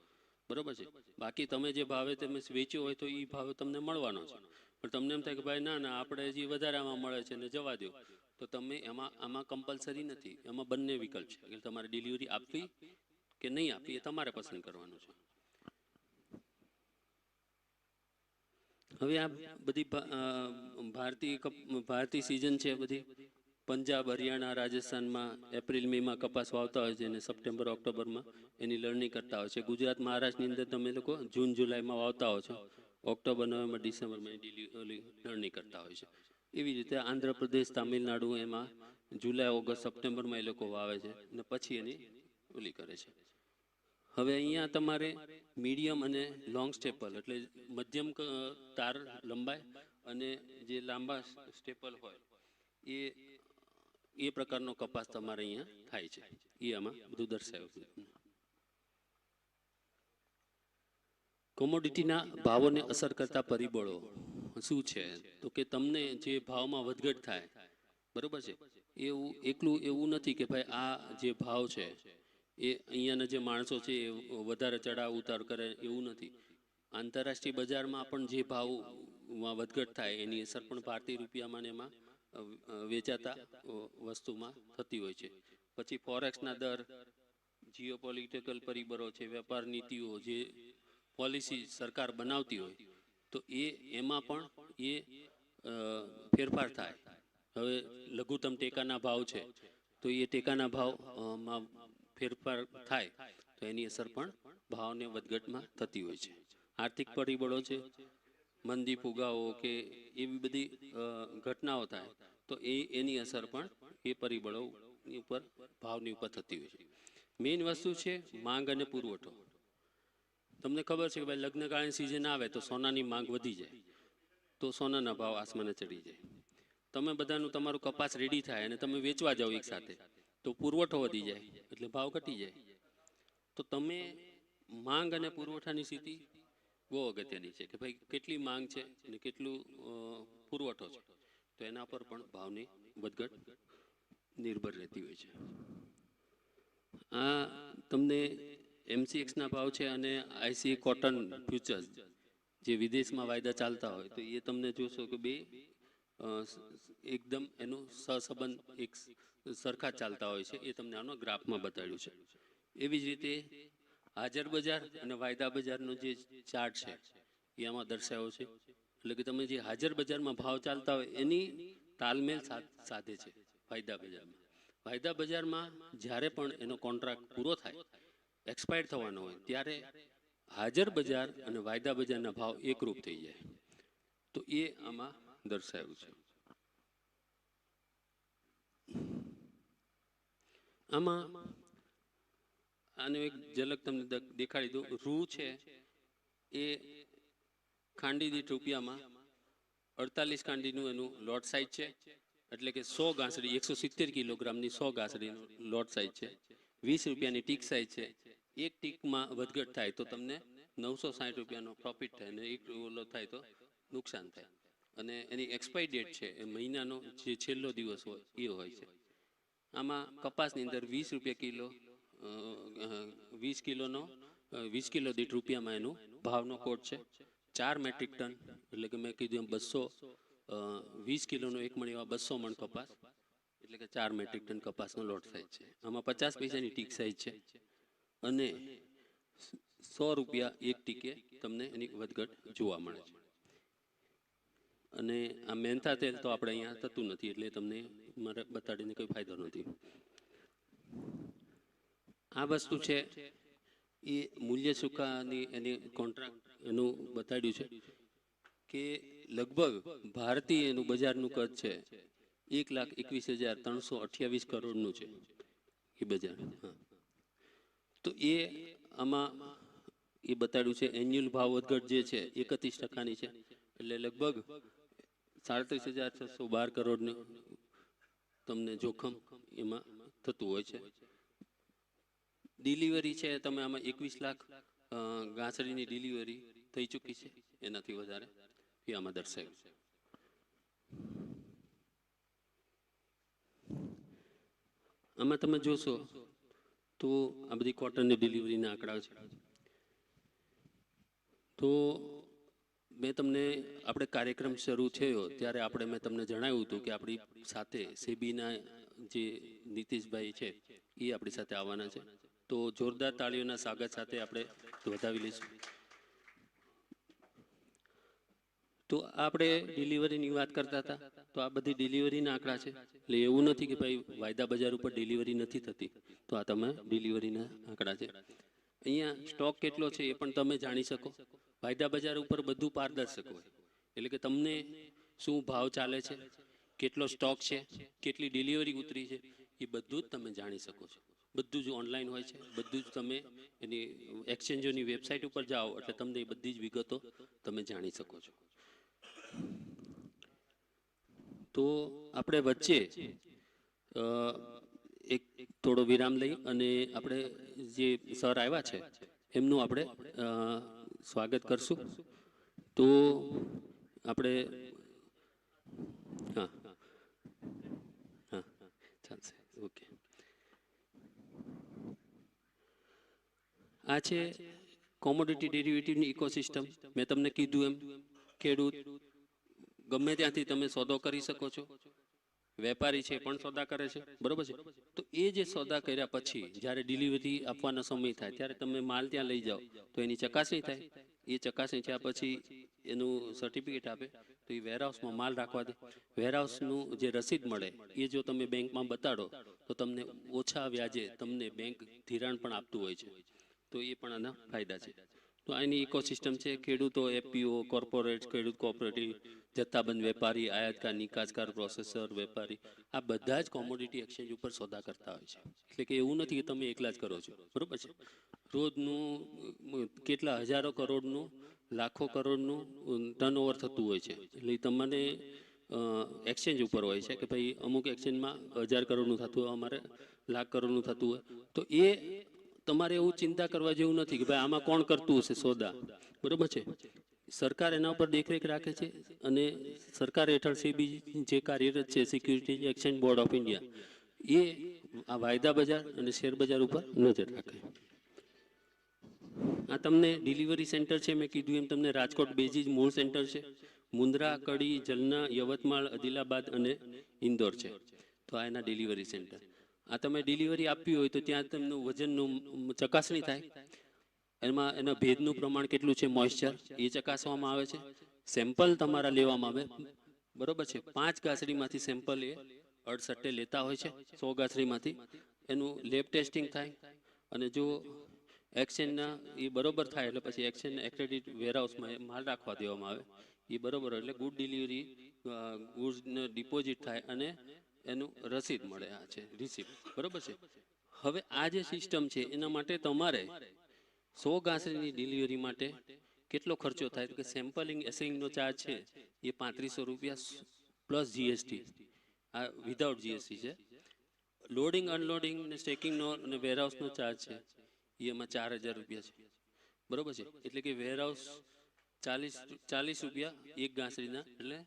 બરોબર છે. બાકી તમે જે ભાવે તમે વેચ્યો હોય તો એ ભાવે તમને મળવાનો છે. પણ તમને એમ થાય કે ભાઈ ના ના આપણે હજી વધારે આમાં મળે છે ને જવા દો, તો તમે આમાં કમ્પલસરી નથી. એમાં બંને વિકલ્પ છે કે તમારે ડિલિવરી આપવી કે નહીં આપવી એ તમારે પસંદ કરવાનું છે. હવે આ બધી ભારતીય સિઝન છે બધી. પંજાબ, હરિયાણા, રાજસ્થાનમાં એપ્રિલ મેમાં કપાસ વાવતા હોય છે અને સપ્ટેમ્બર ઓક્ટોબરમાં એની લણણી કરતા હોય છે. ગુજરાત, મહારાષ્ટ્રની અંદર તમે લોકો જૂન જુલાઈમાં વાવતા હો છો, ઓક્ટોબર, નવેમ્બર, ડિસેમ્બરમાં લણણી કરતા હોય છે. એવી રીતે આંધ્રપ્રદેશ, તામિલનાડુ એમાં જુલાઈ, ઓગસ્ટ, સપ્ટેમ્બરમાં એ લોકો વાવે છે અને પછી એની ઓલી કરે છે. હવે અહીંયા તમારે મીડિયમ અને લોંગ સ્ટેપલ એટલે મધ્યમ તાર લંબાઈ અને જે લાંબા સ્ટેપલ હોય એ પ્રકારનો કપાસ તમારે અહીંયા થાય છે. એ આમાં બધું દર્શાવ્યું છે. કોમોડિટીના ભાવોને અસર કરતા પરિબળો શું છે? તો કે તમને જે ભાવમાં વધઘટ થાય, બરોબર છે, એવું એકલું એવું નથી કે ભાઈ આ જે ભાવ છે એ અહીંયાના જે માણસો છે એ વધારે ચડાવ ઉતાર કરે એવું નથી. આંતરરાષ્ટ્રીય બજારમાં પણ જે ભાવમાં વધઘટ થાય એની અસર પણ ભારતીય રૂપિયામાં એમાં વેચાતા વસ્તુમાં થતી હોય છે. પછી ફોરેક્સના દર, જીઓપોલિટિકલ પરિબળો છે, વેપાર નીતિઓ, જે પોલિસી સરકાર બનાવતી હોય તો એમાં પણ એ ફેરફાર થાય. હવે લઘુત્તમ ટેકાના ભાવ છે તો એ ટેકાના ભાવમાં ફેરફાર થાય તો એની અસર પણ ભાવને વધઘટમાં થતી હોય છે. આર્થિક પરિબળો છે, મંદી, ફુગાવો કે એવી બધી ઘટનાઓ થાય તો એની અસર પણ એ પરિબળો ઉપર ભાવની ઉપર થતી હોય છે. મેઇન વસ્તુ છે માંગ અને પુરવઠો. તમને ખબર છે કે ભાઈ લગ્નગાળાની સિઝન આવે તો સોનાની માંગ વધી જાય, તો સોનાના ભાવ આસમાને ચડી જાય. તમે બધાનું તમારું કપાસ રેડી થાય અને તમે વેચવા જાઓ એક સાથે, તો પુરવઠો વધી જાય એટલે ભાવ ઘટી જાય. તો તમે માંગ અને પુરવઠાની સ્થિતિ બહુ અગત્યની છે કે ભાઈ કેટલી માંગ છે અને કેટલું પુરવઠો છે, તો એના પર પણ ભાવની વધઘટ નિર્ભર રહેતી હોય છે. આ તમને MCXના ભાવ છે અને ICA કોટન ફ્યુચર્સ જે વિદેશમાં વાયદા ચાલતા હોય તો એ તમને જોશો કે બે એકદમ એનું સહસંબંધ એક સરખા ચાલતા હોય છે. એ તમને આનો ગ્રાફમાં બતાડ્યું છે. એવી જ રીતે હાજર બજાર અને વાયદા બજારનો જે ચાર્ટ છે એ આમાં દર્શાવ્યો છે. એટલે કે તમે જે હાજર બજારમાં ભાવ ચાલતા હોય એની તાલમેલ સાધે છે વાયદા બજારમાં. વાયદા બજારમાં જ્યારે પણ એનો કોન્ટ્રાક્ટ પૂરો થાય, એક્સપાયર થવાનો હોય, ત્યારે હાજર બજાર અને વાયદા બજારના ભાવ એકરૂપ થઈ જાય. તો એ આમાં દર્શાવ્યું છે. આમાં આનો એક ઝલક તમને દેખાડી દઉં. રૂ છે એ ખાંડી દીઠ રૂપિયામાં 48 ખાંડીનું એનું લોટ સાઇઝ છે, એટલે કે 100 ગાંસડી 170 કિલોગ્રામની 100 ગાંસડીનું લોટ સાઇઝ છે. 20 રૂપિયાની ટીક સાઇઝ છે. એક ટીકમાં વધઘટ થાય તો તમને 960 રૂપિયાનો પ્રોફિટ થાય અને એક ઓલો થાય તો નુકસાન થાય. અને એની એક્સપાયરી ડેટ છે એ મહિનાનો જે છેલ્લો દિવસ હોય એ હોય છે. આમાં કપાસની અંદર 20 રૂપિયા કિલો 20 કિલોનો 20 કિલો દીઠ રૂપિયામાં એનું ભાવનો કોડ છે. 4 મેટ્રિક ટન એટલે કે મેં કીધું એમ 220 કિલોનો એક મણ એવા 200 મણ કપાસ એટલે કે 4 મેટ્રિક ટન કપાસનો લોટ સાઇઝ છે. આમાં 50 પૈસાની ટીક સાઇઝ છે અને 100 રૂપિયા એક ટીકે તમને એની વધઘટ જોવા મળે છે. અને આ મેંથા તેલ તો આપણે અહીંયા થતું નથી એટલે તમને મારે બતાડીને કોઈ ફાયદો નથી. આ વસ્તુ છે એ મૂલ્ય સુકાની એની કોન્ટ્રાક્ટ એનું બતાડ્યું છે કે લગભગ ભારતીય એનું બજારનું કદ છે 1,21,328 કરોડનું છે એ બજાર. હા, તો એ આમાં એ બતાડ્યું છે એન્યુઅલ ભાવ વધઘટ જે છે 31%ની છે, એટલે લગભગ 37,612 કરોડનું તમને જોખમ એમાં થતું હોય છે. ડિલિવરી છે તમે આમાં 21 લાખ ગાંસડીની ડિલિવરી થઈ ચૂકી છે, એનાથી વધારે એ આમાં દર્શાવ્યું છે. આમાં તમે જોશો તો આ બધી કોટનની ડિલિવરીના આંકડા છે. તો મેં તમને આપણે કાર્યક્રમ શરૂ થયો ત્યારે મેં તમને જણાવ્યું હતું કે આપણી સાથે સેબીના જે નીતિશભાઈ છે એ આપણી સાથે આવવાના છે. તો જોરદાર તાળીઓના સ્વાગત સાથે આપણે વધાવી લઈશું. તો આપણે ડિલિવરીની વાત કરતા હતા, તો આ બધી ડિલિવરીના આંકડા છે. એટલે એવું નથી કે ભાઈ વાયદા બજાર ઉપર ડિલિવરી નથી થતી, તો આ તમે ડિલિવરીના આંકડા છે. અહીંયા સ્ટોક કેટલો છે એ પણ તમે જાણી શકો. વાયદા બજાર ઉપર બધું પારદર્શક હોય, એટલે કે તમને શું ભાવ ચાલે છે, કેટલો સ્ટોક છે, કેટલી ડિલિવરી ઉતરી છે, એ બધું જ તમે જાણી શકો છો. બધું જ ઓનલાઈન હોય છે. બધું જ તમે એની એક્સચેન્જોની વેબસાઇટ ઉપર જાઓ એટલે તમને એ બધી જ વિગતો તમે જાણી શકો છો. તો આપણે વચ્ચે એક થોડો વિરામ લઈ અને આપણે જે સર આવ્યા છે એમનું આપણે સ્વાગત કરશું. તો આપણે હા હા ચાલશે, ઓકે. આ છે કોમોડિટી ડેરિવેટિવની ઇકોસિસ્ટમ. મેં તમને કીધું એમ ખેડૂત ગમે ત્યાંથી તમે સોદો કરી શકો છો. વેપારી છે પણ સોદા કરે છે, બરોબર છે. તો એ જે સોદા કર્યા પછી જ્યારે ડિલિવરી આપવાનો સમય થાય ત્યારે તમે માલ ત્યાં લઈ જાઓ તો એની ચકાસણી થાય. એ ચકાસણી થયા પછી એનું સર્ટિફિકેટ આપે તો એ વેરહાઉસમાં માલ રાખવા દે. વેરહાઉસનું જે રસીદ મળે એ જો તમે બેંકમાં બતાડો તો તમને ઓછા વ્યાજે તમને બેંક ધિરાણ પણ આપતું હોય છે. તો એ પણ આના ફાયદા છે. તો આની ઇકોસિસ્ટમ છે ખેડૂતો, એફપીઓ, કોર્પોરેટ, ખેડૂત કોઓપરેટિવ, જથ્થાબંધ વેપારી, આયાતકાર, નિકાસકાર, પ્રોસેસર, વેપારી, આ બધા જ કોમોડિટી એક્સચેન્જ ઉપર સોદા કરતા હોય છે. એટલે કે એવું નથી કે તમે એકલા જ કરો છો, બરોબર છે. રોજનું કેટલા હજારો કરોડનું, લાખો કરોડનું ટર્નઓવર થતું હોય છે. એટલે તમને એક્સચેન્જ ઉપર હોય છે કે ભાઈ અમુક એક્સચેન્જમાં 1000 કરોડનું થતું હોય, અમારે લાખ કરોડનું થતું હોય. તો એ તમારે એવું ચિંતા કરવા જેવું નથી કે ભાઈ આમાં કોણ કરતું હશે સોદા, બરોબર છે. સરકાર એના ઉપર દેખરેખ રાખે છે અને સરકાર હેઠળ સેબી જે કાર્યરત છે, security exchange board of India, એ આ વાયદા બજાર અને શેર બજાર ઉપર નજર રાખે. આ તમને ડિલિવરી સેન્ટર છે, મેં કીધું એમ તમને રાજકોટ બેજીજ મૂળ સેન્ટર છે, મુન્દ્રા, કડી, જલના, યવતમાળ, આદિલાબાદ અને ઇન્દોર છે. તો આ એના ડિલિવરી સેન્ટર. આ તમે ડિલિવરી આપવી હોય તો ત્યાં તમને વજનનું ચકાસણી થાય, એમાં એના ભેજનું પ્રમાણ કેટલું છે, મોઇસ્ચર, એ ચકાસવામાં આવે છે. સેમ્પલ તમારા લેવામાં આવે, બરોબર છે. 5 ગાંસડીમાંથી સેમ્પલ એ અડસટ્ટે લેતા હોય છે, 100 ગાંસડીમાંથી. એનું લેબ ટેસ્ટિંગ થાય અને જો એક્સચેન્જના એ બરોબર થાય એટલે પછી એક્સચેન્જના એક્રેડિટ વેરહાઉસમાં માલ રાખવા દેવામાં આવે. એ બરોબર હોય એટલે ગુડ ડિલિવરી, ગુડ્સને ડિપોઝિટ થાય અને એનું રસીદ મળે. આ છે રિસિપ્ટ, બરોબર છે. હવે આ જે સિસ્ટમ છે એના માટે તમારે 100 ગાંસડીની ડિલિવરી માટે કેટલો ખર્ચો થાય તો કે સેમ્પલિંગ એસેઇંગનો ચાર્જ છે એ 3500 રૂપિયા પ્લસ જીએસટી, આ વિધાઉટ જીએસટી છે. લોડિંગ, અનલોડિંગ ને સ્ટેકિંગનો અને વેરહાઉસનો ચાર્જ છે એ એમાં 4000 રૂપિયા છે, બરોબર છે. એટલે કે વેરહાઉસ 40 રૂપિયા એક ગાંસડીના, એટલે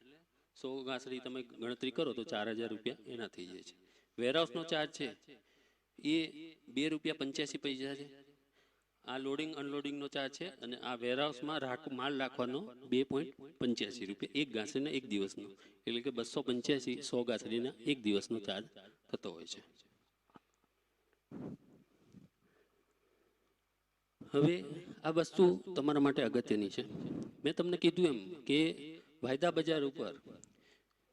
100 ગાંસડી તમે ગણતરી કરો તો 4000 રૂપિયા એના થઈ જાય છે. વેરહાઉસનો ચાર્જ છે એ ₹2.85 છે. આ લોડિંગ અનલોડિંગનો ચાર્જ છે અને આ વેરહાઉસમાં માલ રાખવાનો ₹2.85 એક ગાંસડીના એક દિવસનો, એટલે કે 285 100 ગાંસડીના એક દિવસનો ચાર્જ થતો હોય છે. હવે આ વસ્તુ તમારા માટે અગત્યની છે. મેં તમને કીધું એમ કે વાયદા બજાર ઉપર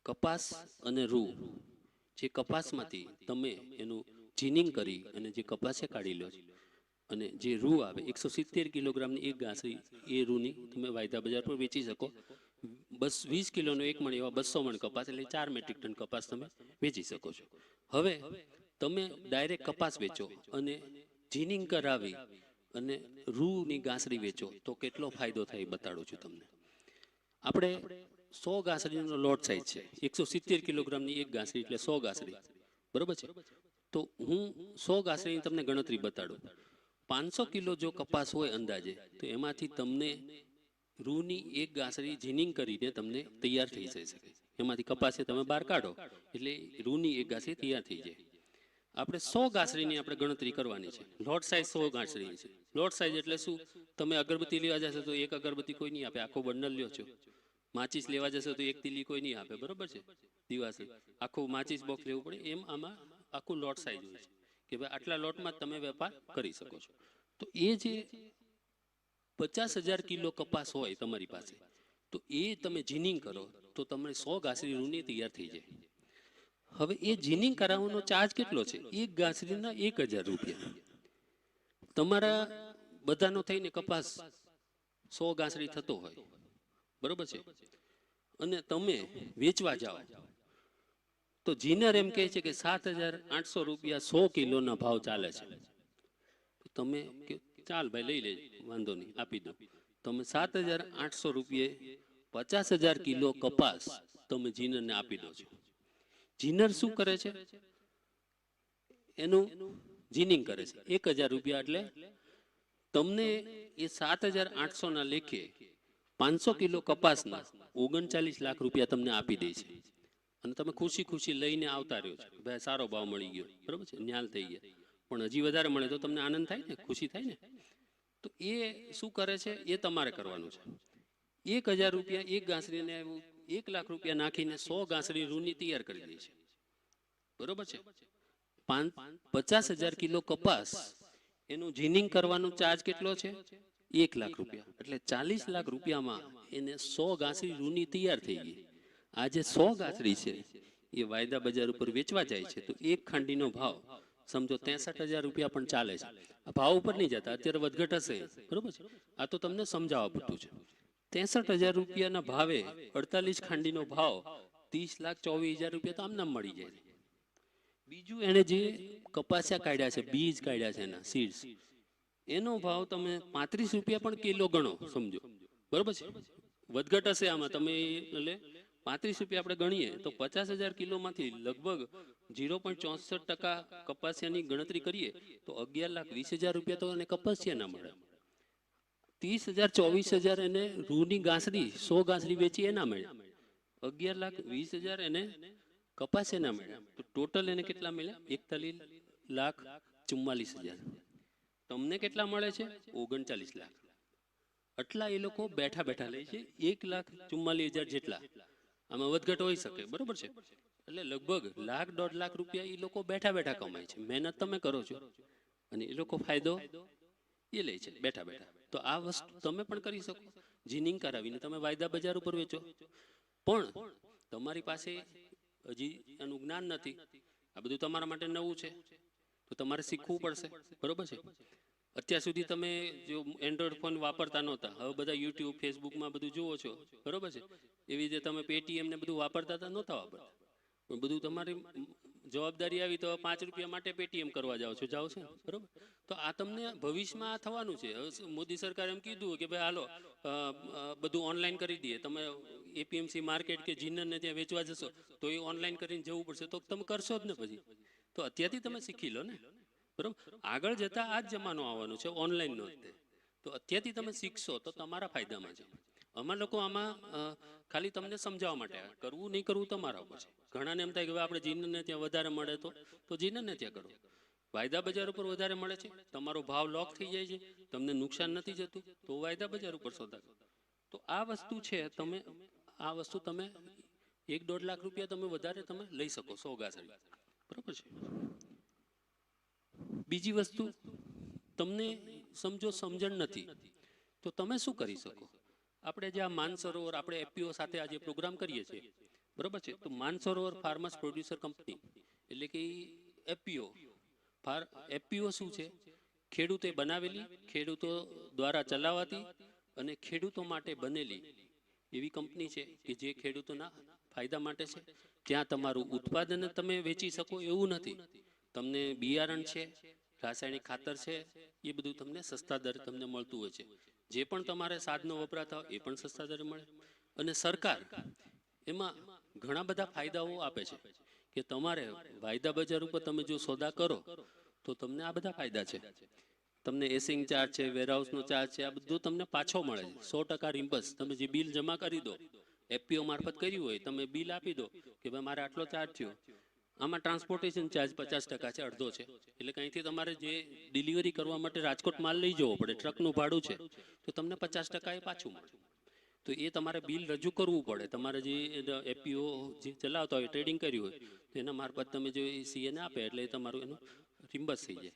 કપાસ અને રૂ, જે કપાસમાંથી તમે એનું જીનિંગ કરી અને જે કપાસે કાઢી લો અને જે રૂ આવે 170 કિલોગ્રામની એક ગાંસડી, એ રૂની તમે વાયદા બજાર પર વેચી શકો. 20 કિલોનો એક મણ, એવા 200 મણ કપાસ, એટલે 4 મેટ્રિક ટન કપાસ તમે વેચી શકો છો. હવે તમે ડાયરેક્ટ કપાસ વેચો અને જીનિંગ કરાવી અને રૂની ગાંસડી વેચો તો કેટલો ફાયદો થાય એ બતાડું છું તમને. આપણે 100 ગાંસડીનો લોટ સાઇઝ છે, 170 કિલોગ્રામની એક ગાંસડી એટલે 100 ગાંસડી, બરોબર છે. તો હું 100 ગાંસડીની તમને ગણતરી બતાડું. 500 કિલો જો કપાસ હોય અંદાજે, તો એમાંથી તમને રૂની એક ગાંસડી જીનિંગ કરીને તમને તૈયાર થઈ જશે. એમાંથી કપાસે તમે બહાર કાઢો એટલે રૂની એક ગાંસડી તૈયાર થઈ જાય. આપણે 100 ગાંસડીની આપણે ગણતરી કરવાની છે. લોટ સાઇઝ 100 ગાંસડીની છે. લોટ સાઇઝ એટલે શું? તમે અગરબત્તી લેવા જશો તો એક અગરબત્તી કોઈ નહીં આપે, આખો બંડલ લ્યો છો. માચીસ લેવા જશો તો એક તીલી કોઈ નહીં આપે, બરોબર છે. દિવાસી આખું માચીસ બોક્સ લેવું પડે. એમ આમાં આખું લોટ સાઇઝ હોય છે કે ભાઈ આટલા લોટમાં તમે વેપાર કરી શકો છો. તો એ જે 50,000 કિલો કપાસ હોય તમારી પાસે, તો એ તમે જીનિંગ કરો તો તમને 100 ગાંસડી રૂની તૈયાર થઈ જાય. હવે એ જીનિંગ કરાવવાનો ચાર્જ કેટલો છે? એક ગાંસડીના 1000 રૂપિયા. તમારા બધાનો થઈને કપાસ 100 ગાંસડી થતો હોય, બરોબર છે, અને તમે વેચવા જાઓ તો જીનર એમ કહે છે કે 7,800 રૂપિયા 100 કિલોના ભાવ ચાલે છે. તમે ચાલ ભાઈ લઈ લેજો, વાંધો નહીં, આપી દો. તમે 7,800 રૂપિયે 50,000 કિલો કપાસ તમે જીનરને આપી દો છો. જીનર શું કરે છે? એનું જીનિંગ કરે છે. 1,000 રૂપિયા એટલે તમને એ 7,800 ના લેખે 500 કિલો કપાસના 39 લાખ રૂપિયા તમને આપી દે છે અને તમે ખુશી ખુશી લઈને આવતા રહ્યો છો. ભાઈ સારો ભાવ મળી ગયો, બરોબર છે, ન્યાલ થઈ ગયા. પણ હજી વધારે મળે તો તમને આનંદ થાય ને, ખુશી થાય ને. તો એ શું કરે છે એ તમારે કરવાનું છે. 1,000 રૂપિયા એક ગાંસડીને 1 લાખ રૂપિયા નાખીને 100 ગાંસડી રૂની તૈયાર કરી દે છે, બરોબર છે. 50,000 કિલો કપાસ એનું જીનિંગ કરવાનો ચાર્જ કેટલો છે? 1 લાખ રૂપિયા. એટલે 40 લાખ રૂપિયામાં એને 100 ગાંસડી રૂની તૈયાર થઈ ગઈ. આ જે 100 ગાંસડી છે એ વાયદા બજાર ઉપર વેચવા જાય છે તો એક ખાંડીનો ભાવ સમજો 63,000 રૂપિયા પણ ચાલે છે. આ ભાવ ઉપર નહીં જતા, અત્યારે વધઘટ હશે, બરોબર છે. આ તો તમને સમજાવવા પૂરતું છે. 63,000 રૂપિયાના ભાવે 48 ખાંડીનો ભાવ 30,24,000 રૂપિયા તો આમનામ મળી જાય. બીજું એને જે કપાસિયા કાઢ્યા છે, બીજ કાઢ્યા છે એના સીડ્સ, એનો ભાવ તમે 35 રૂપિયા પણ કિલો ગણો, સમજો, બરોબર છે. વધઘટ હશે આમાં, તમે એટલે 35 રૂપિયા આપણે ગણીએ તો 50,000 કિલોમાંથી લગભગ 0.64% કપાસિયાની ગણતરી કરીએ તો 11,20,000 રૂપિયા તો એને કપાસિયાના મળે. 30,000 24,000 એને રૂની ગાંસડી 100 ગાંસડી વેચી એના મળ્યા. 11,20,000 એને કપાસિયાના મળ્યા. તો ટોટલ એને કેટલા મળ્યા? 41,44,000. તમને કેટલા મળે છે? 39 લાખ. આટલા એ લોકો બેઠા બેઠા લે છે, 1,44,000 જેટલા. આમાં વધઘટ હોઈ શકે, બરોબર છે. એટલે લગભગ 1,00,000-1.5 લાખ રૂપિયા એ લોકો બેઠા બેઠા કમાય છે. મહેનત તમે કરો છો અને એ લોકો ફાયદો એ લે છે બેઠા બેઠા. તો આ વસ્તુ તમે પણ કરી શકો. જીનિંગ કરાવીને તમે વાયદા બજાર ઉપર વેચો. પણ તમારી પાસે હજી એનું જ્ઞાન નથી, આ બધું તમારા માટે નવું છે, તો તમારે શીખવું પડશે, બરોબર છે. અત્યાર સુધી તમે જો એન્ડ્રોઈડ ફોન વાપરતા નહોતા, હવે બધા યુટ્યુબ ફેસબુકમાં બધું જુઓ છો, બરોબર છે. એવી રીતે તમે પેટીએમ ને બધું વાપરતા હતા, નહોતા વાપરતા, પણ બધું તમારી જવાબદારી આવી તો 5 રૂપિયા માટે પેટીએમ કરવા જાઓ છો, જાઓ છો, બરોબર. તો આ તમને ભવિષ્યમાં આ થવાનું છે. હવે મોદી સરકારે એમ કીધું કે ભાઈ હાલો બધું ઓનલાઈન કરી દઈએ, તમે એપીએમસી માર્કેટ કે જીનરને ત્યાં વેચવા જશો તો એ ઓનલાઈન કરીને જવું પડશે, તો તમે કરશો જ ને પછી. તો અત્યારથી તમે શીખી લો ને, બરોબર. આગળ જતા આ જ જમાનો આવવાનો છે ઓનલાઈનનો. તો અત્યારથી તમે શીખશો તો તમારા ફાયદામાં છે. અમારા લોકો આમાં ખાલી તમને સમજાવવા માટે, કરવું નહીં કરવું તમારા ઉપર છે. ઘણાને એમ થાય કે આપણે જીનરને ત્યાં વધારે મળે તો જીનરને ત્યાં કરો. વાયદા બજાર ઉપર વધારે મળે છે, તમારો ભાવ લોક થઈ જાય છે, તમને નુકસાન નથી જતું, તો વાયદા બજાર ઉપર સોદા કરો. તો આ વસ્તુ છે, તમે આ વસ્તુ તમે 1-1.5 લાખ રૂપિયા તમે વધારે તમે લઈ શકો 100 ગાંસડી, બરોબર છે. બીજી વસ્તુ, તમને સમજો સમજણ નથી તો તમે શું કરી શકો? આપણે જે આ માનસરોવર, આપણે એપીઓ સાથે આજે પ્રોગ્રામ કરીએ છીએ, બરોબર છે. તો માનસરોવર ફાર્મર્સ પ્રોડ્યુસર કંપની એટલે કે એપીઓ. એપીઓ શું છે? ખેડૂતે બનાવેલી, ખેડૂતો દ્વારા ચલાવાતી અને ખેડૂતો માટે બનેલી એવી કંપની છે કે જે ખેડૂતોના ફાયદા માટે છે. ત્યાં તમારું ઉત્પાદન તમે વેચી શકો એવું નથી. તમને બિયારણ છે, રાસાયણિક ખાતર છે, એ બધું તમને સસ્તા દરે તમને મળતું હોય છે. જે પણ તમારે સાધનો વપરાતા હોય એ પણ સસ્તા દરે મળે. અને સરકાર એમાં ઘણા બધા ફાયદાઓ આપે છે કે તમારે વાયદા બજાર ઉપર તમે જો સોદા કરો તો તમને આ બધા ફાયદા છે. તમને એસિંગ ચાર્જ છે, વેરહાઉસનો ચાર્જ છે, આ બધું તમને પાછો મળે છે. 100% રિમ્બર્સ. તમે જે બિલ જમા કરી દો, એફપીઓ મારફત કર્યું હોય, તમે બિલ આપી દો કે ભાઈ મારે આટલો ચાર્જ થયો. આમાં ટ્રાન્સપોર્ટેશન ચાર્જ 50% છે, અડધો છે. એટલે કંઈથી તમારે જે ડિલિવરી કરવા માટે રાજકોટ માલ લઈ જવો પડે, ટ્રકનું ભાડું છે, તો તમને 50% એ પાછું મળે. તો એ તમારે બિલ રજૂ કરવું પડે. તમારે જે એપીઓ જે ચલાવતા હોય, ટ્રેડિંગ કર્યું હોય, તો એના મારફત તમે જો એ સીએને આપે એટલે એ તમારું એનું રિમ્બર્સ થઈ જાય.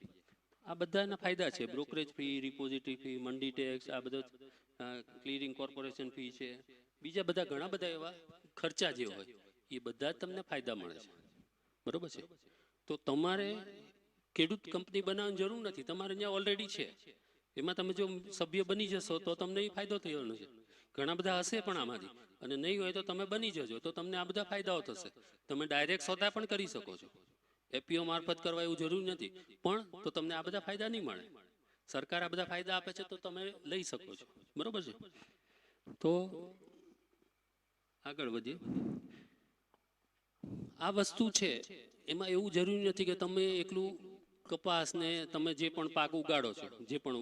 આ બધા એના ફાયદા છે. બ્રોકરેજ ફી, રિપોઝિટરી ફી, મંડી ટેક્સ, આ બધો ક્લિયરિંગ કોર્પોરેશન ફી છે, બીજા બધા ઘણા બધા એવા ખર્ચા જે હોય એ બધા જ તમને ફાયદા મળે છે, બરોબર છે. તો તમારે ખેડૂત કંપની બનાવવાની જરૂર નથી, તમારે ત્યાં ઓલરેડી છે. એમાં તમે જો સભ્ય બની જશો તો તમને એ ફાયદો થવાનો છે. ઘણા બધા હશે પણ આમાંથી, અને નહીં હોય તો તમે બની જજો તો તમને આ બધા ફાયદાઓ થશે. તમે ડાયરેક્ટ સોદા પણ કરી શકો છો, એપીઓ મારફત કરવા એવું જરૂરી નથી, પણ તો તમને આ બધા ફાયદા નહીં મળે. સરકાર આ બધા ફાયદા આપે છે તો તમે લઈ શકો છો, બરોબર છે. તો આગળ વધીએ. આ વસ્તુ છે એમાં એવું જરૂરી નથી કે તમે એકલું કપાસ ને તમે જે પણ પાક ઉગાડો છો, જે પણ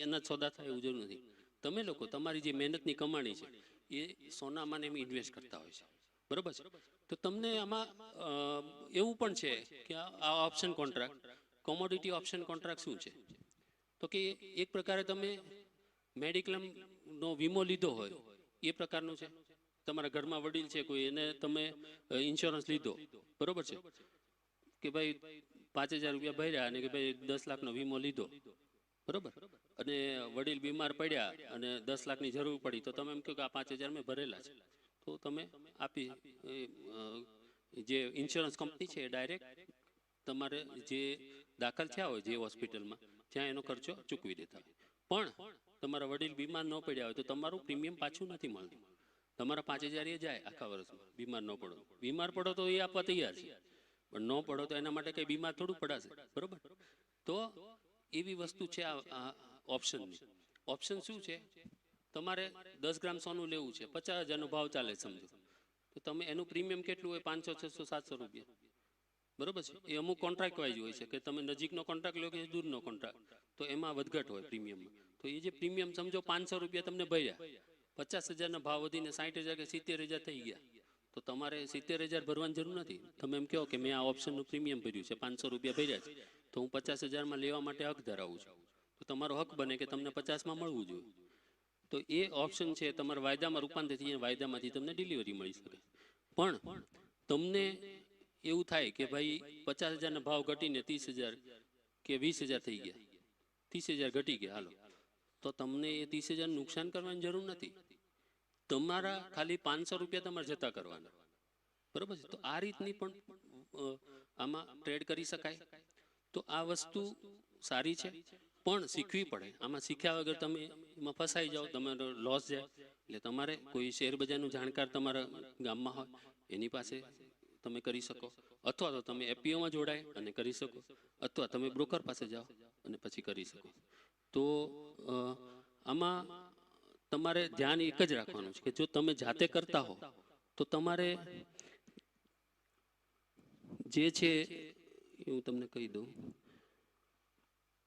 એના સોદા થાય એવું જરૂર નથી. તમે લોકો તમારી જે મહેનતની કમાણી છે એ સોનામાં એમ ઇન્વેસ્ટ કરતા હોય છે, બરોબર છે. તો તમને આમાં એવું પણ છે કે આ option contract, commodity option contract શું છે? તો કે એક પ્રકારે તમે મેડિક્લેમનો વીમો લીધો હોય એ પ્રકારનું છે. તમારા ઘરમાં વડીલ છે કોઈ, એને તમે ઇન્સ્યોરન્સ લીધો, બરોબર છે, કે ભાઈ 5,000 રૂપિયા ભર્યા અને કે ભાઈ 10 લાખનો વીમો લીધો, બરોબર. અને વડીલ બીમાર પડ્યા અને 10 લાખની જરૂર પડી તો તમે એમ કહો કે આ 5,000 મેં ભરેલા છે, તો તમે આપી જે ઇન્સ્યોરન્સ કંપની છે ડાયરેક્ટ તમારે જે દાખલ થયા હોય જે હોસ્પિટલમાં ત્યાં એનો ખર્ચો ચૂકવી દેતા હોય. પણ તમારા વડીલ બીમાર ન પડ્યા હોય તો તમારું પ્રીમિયમ પાછું નથી મળતું. તમારા 5,000 એ જાય આખા વર્ષમાં. બીમાર ન પડો, બીમાર પડો તો એ આપવા તૈયાર છે, પણ ન પડો તો એના માટે કઈ બીમાર થોડું પડાશે, બરોબર? તો એવી વસ્તુ છે આ ઓપ્શનની. ઓપ્શન શું છે? તમારે 10 ગ્રામ સોનું લેવું છે, 50,000 નો ભાવ ચાલે સમજો, તો તમે એનું પ્રીમિયમ કેટલું હોય? 500, 600, 700 રૂપિયા, બરોબર છે? એ અમુક કોન્ટ્રાક્ટ વાઇઝ હોય છે કે તમે નજીકનો કોન્ટ્રાક્ટ લો કે દૂરનો કોન્ટ્રાક્ટ, તો એમાં વધઘટ હોય પ્રીમિયમમાં. તો એ જે પ્રીમિયમ સમજો 500 રૂપિયા તમને ભર્યા, 50,000 ના ભાવ વધીને 60,000 કે 70,000 થઈ ગયા, તો તમારે 70,000 ભરવાની જરૂર નથી. તમે એમ કહો કે મેં આ ઓપ્શનનું પ્રીમિયમ ભર્યું છે, 500 રૂપિયા ભર્યા છે, તો હું 50,000 માં લેવા માટે હક ધરાવું છું. તો તમારો હક બને કે તમને 50 માં મળવું જોઈએ. તો એ ઓપ્શન છે તમારા વાયદામાં રૂપાંતર થઈ, વાયદામાંથી તમને ડિલિવરી મળી શકે. પણ તમને એવું થાય કે ભાઈ 50,000 ના ભાવ ઘટીને 30,000 કે 20,000 થઈ ગયા, 30,000 ઘટી ગયા, હાલો, તો તમને એ 30,000 નુકસાન કરવાની જરૂર નથી. તમારા ખાલી 500 રૂપિયા તમારે જતા કરવાના, બરોબર છે? તો આ રીતની પણ આમાં ટ્રેડ કરી શકાય. તો આ વસ્તુ સારી છે, પણ શીખવી પડે. આમાં શીખ્યા વગર તમે એમાં ફસાઈ જાઓ, તમારો લોસ જાય. એટલે તમારે કોઈ શેર બજારનું જાણકાર તમારા ગામમાં હોય એની પાસે તમે કરી શકો, અથવા તો તમે એફપીઓમાં જોડાય અને કરી શકો, અથવા તમે બ્રોકર પાસે જાઓ અને પછી કરી શકો. તો આમાં તમારે ધ્યાન એક જ રાખવાનું છે કે જો તમે જાતે કરતા હો તો તમારે જે છે એ હું તમને કહી દઉં.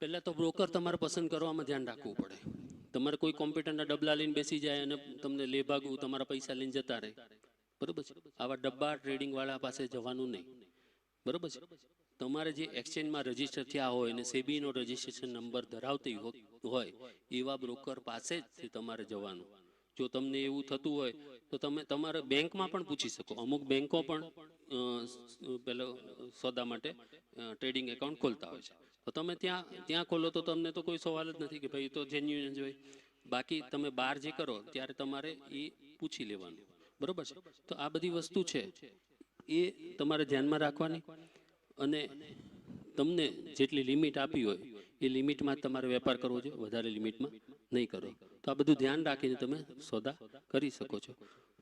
પહેલા તો બ્રોકર તમારે પસંદ કરવામાં ધ્યાન રાખવું પડે. તમારે કોઈ કોમ્પ્યુટરના ડબલા લઈને બેસી જાય અને તમને લે ભાગવું, તમારા પૈસા લઈને જતા રહે, બરોબર છે? આવા ડબ્બા ટ્રેડિંગ વાળા પાસે જવાનું નહીં, બરોબર છે? તમારે જે એક્સચેન્જમાં રજીસ્ટર થયા હોય અને સેબીનો રજીસ્ટ્રેશન નંબર ધરાવતી હોય એવા બ્રોકર પાસે જ તમારે જવાનું. જો તમને એવું થતું હોય તો તમે તમારે બેંકમાં પણ પૂછી શકો. અમુક બેંકો પણ પેલો સોદા માટે ટ્રેડિંગ એકાઉન્ટ ખોલતા હોય છે, તો તમે ત્યાં ખોલો તો તમને તો કોઈ સવાલ જ નથી કે ભાઈ તો જેન્યુઅન જ હોય. બાકી તમે બહાર જે કરો ત્યારે તમારે એ પૂછી લેવાનું, બરોબર છે? તો આ બધી વસ્તુ છે એ તમારે ધ્યાનમાં રાખવાની, અને તમને જેટલી લિમિટ આપી હોય એ લિમિટમાં તમારે વેપાર કરવો જોઈએ, વધારે લિમિટમાં નહીં કરો. તો આ બધું ધ્યાન રાખીને તમે સોદા કરી શકો છો.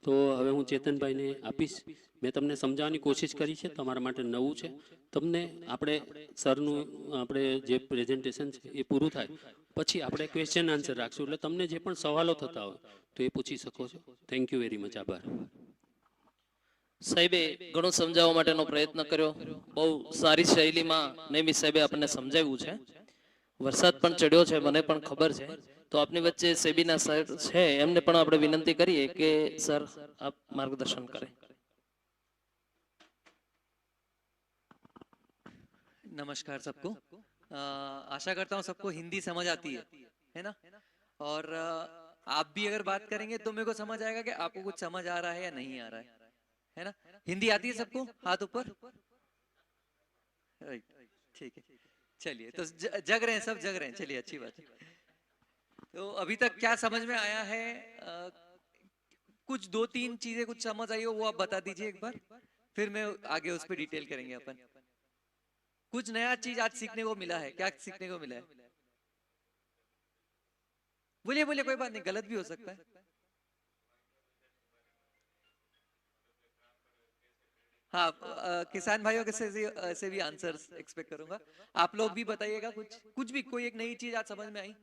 તો હવે હું ચેતનભાઈને આપીશ. મેં તમને સમજાવવાની કોશિશ કરી છે, તમારા માટે નવું છે. તમને આપણે સરનું આપણે જે પ્રેઝન્ટેશન છે એ પૂરું થાય પછી આપણે ક્વેશ્ચન આન્સર રાખશું, એટલે તમને જે પણ સવાલો થતા હોય તો એ પૂછી શકો છો. Thank you very much. આભાર. સાહેબે ઘણું સમજાવવા માટેનો પ્રયત્ન કર્યો. બહુ સારી શૈલીમાં નેમી સાહેબે આપણને સમજાવ્યું છે. વરસાદ પણ ચડ્યો છે, મને પણ ખબર છે. તો આપની વચ્ચે સેબીના સર છે, એમને પણ આપણે વિનંતી કરીએ કે સર આપ માર્ગદર્શન કરે. नमस्कार सबको। आशा करता हूँ सबको हिंदी समझ आती है ना? और आप भी अगर बात करेंगे तो मेरे को समझ आएगा कि आपको कुछ समझ आ रहा है या नहीं आ रहा है ना? हिंदी आती है सबको? हाथ ऊपर। राइट, ठीक है, चलिए। तो जग रहे हैं, सब जग रहे हैं, चलिए, अच्छी बात है। तो अभी तक क्या समझ में आया है? कुछ 2-3 चीजें कुछ समझ आई हो वो आप बता दीजिए एक बार, फिर मैं आगे उस पर डिटेल करेंगे अपन। कुछ नया चीज आज सीखने को मिला है? क्या सीखने को मिला है? बोलिए बोलिए, कोई बात नहीं, गलत भी हो सकता है। हाँ, किसान भाइयों के से भी आंसर एक्सपेक्ट करूंगा। आप लोग भी बताइएगा कुछ भी, कोई एक नई चीज आज समझ में आई।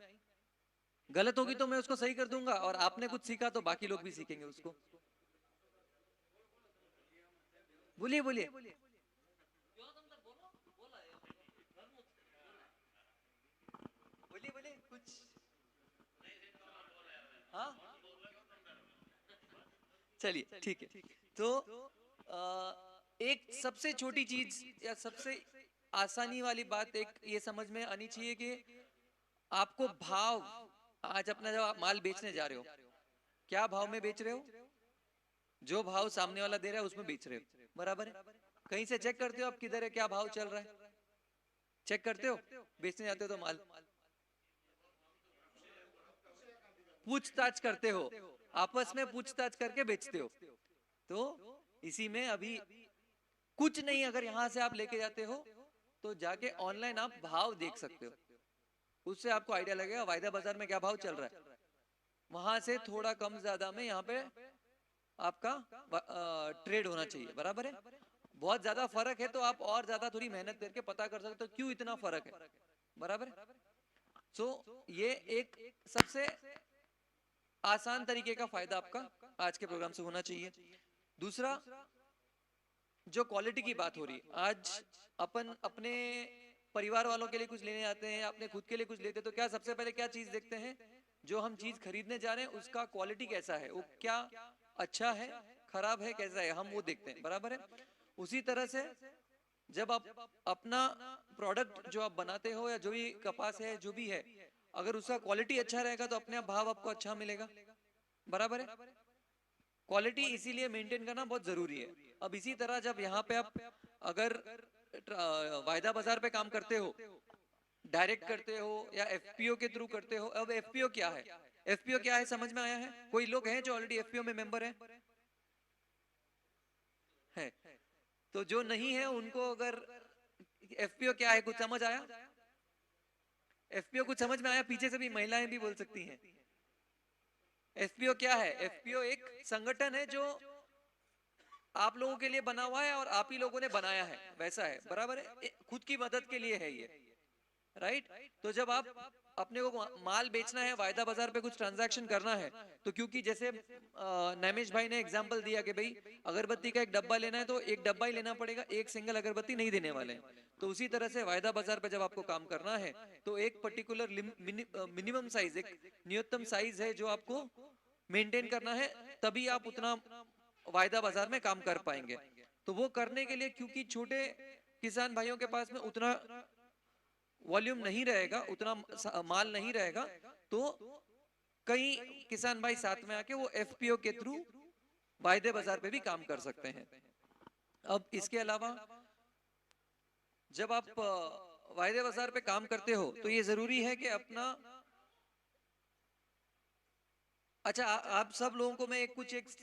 गलत होगी तो मैं उसको सही कर दूंगा, और आपने कुछ सीखा तो बाकी लोग भी सीखेंगे उसको। बोलिए बोलिए। बोलिए बोलिए कुछ। हाँ, चलिए, ठीक है। तो एक सबसे छोटी चीज या सबसे आसानी वाली बात एक ये समझ में आनी चाहिए कि आपको भाव, आज अपना जब आप माल बेचने जा रहे हो, क्या भाव में बेच रहे हो? जो भाव सामने वाला दे रहा है उसमें बेच रहे हो, बराबर है? कहीं से चेक करते हो आप किधर है, क्या भाव चल रहा है? चेक करते हो बेचने जाते हो तो माल पूछताछ करते हो, आपस में पूछताछ करके बेचते हो। तो इसी में अभी कुछ नहीं, अगर यहां से आप लेके जाते हो तो जाके ऑनलाइन आप भाव देख सकते हो, उससे आपको आइडिया लगेगा वायदा बाजार में क्या भाव चल रहा है। वहां से थोड़ा कम ज्यादा में यहाँ पे आपका ट्रेड होना चाहिए, बराबर है। बहुत ज्यादा फर्क है तो आप और ज्यादा थोड़ी मेहनत करके पता कर सकते हो क्यों इतना फर्क है, बराबर है। सो ये एक सबसे आसान तरीके का फायदा आपका आज के प्रोग्राम से होना चाहिए। दूसरा, जो क्वालिटी की बात हो रही है, आज अपन अपने परिवार वालों के लिए कुछ लेने आते हैं, अपने खुद के लिए कुछ लेते हैं, तो क्या सबसे पहले क्या चीज देखते हैं? जो हम चीज खरीदने जा रहे हैं उसका क्वालिटी कैसा है, वो क्या अच्छा है, खराब है, कैसा है, हम वो देखते हैं, बराबर है। उसी तरह से जब आप अपना प्रोडक्ट जो आप बनाते हो या जो भी कपास है जो भी है, अगर उसका क्वालिटी अच्छा रहेगा तो अपने आप भाव आपको अच्छा मिलेगा, बराबर है। क्वालिटी इसीलिए मेंटेन करना बहुत जरूरी है। अब इसी तरह जब यहाँ पे आप अगर वायदा बाजार पे काम करते हो, डायरेक्ट करते हो या एफपीओ के थ्रू करते हो। अब एफपीओ क्या है, एफपीओ क्या है समझ में आया है? कोई लोग हैं जो ऑलरेडी एफपीओ में मेंबर है? तो जो नहीं है उनको अगर एफपीओ क्या है कुछ समझ आया? एफपीओ कुछ समझ में आया? पीछे से भी महिलाएं भी बोल सकती हैं। एफपीओ क्या है? एफपीओ एक संगठन है जो आप लोगों के लिए बना हुआ है और आप ही लोगों ने बनाया है, वैसा है, बराबर है। खुद की मदद के लिए है ये, राइट। तो जब आप अपने को माल बेचना है, वायदा बाजार पे कुछ ट्रांजैक्शन करना है, तो क्योंकि जैसे नैमिष भाई ने एग्जांपल दिया कि भाई अगरबत्ती का एक डब्बा लेना है तो एक डब्बा ही लेना पड़ेगा, एक सिंगल अगरबत्ती नहीं देने वाले हैं। तो उसी तरह से वायदा बाजार पे जब आपको काम करना है तो एक पर्टिकुलर मिनिमम साइज, एक न्यूनतम साइज है जो आपको मेंटेन करना है, तभी आप उतना वायदा बाजार में काम कर पाएंगे। तो वो करने के लिए, क्योंकि छोटे किसान भाइयों के पास में उतना वॉल्यूम नहीं रहेगा, उतना माल नहीं रहेगा, तो कई किसान भाई साथ में आके वो एफपीओ के थ्रू वायदे बाजार पे भी काम कर सकते हैं। अब इसके अलावा जब आप वायदे बाजार पे काम करते हो तो ये जरूरी है कि अपना, अच्छा आप सब लोगों को मैं एक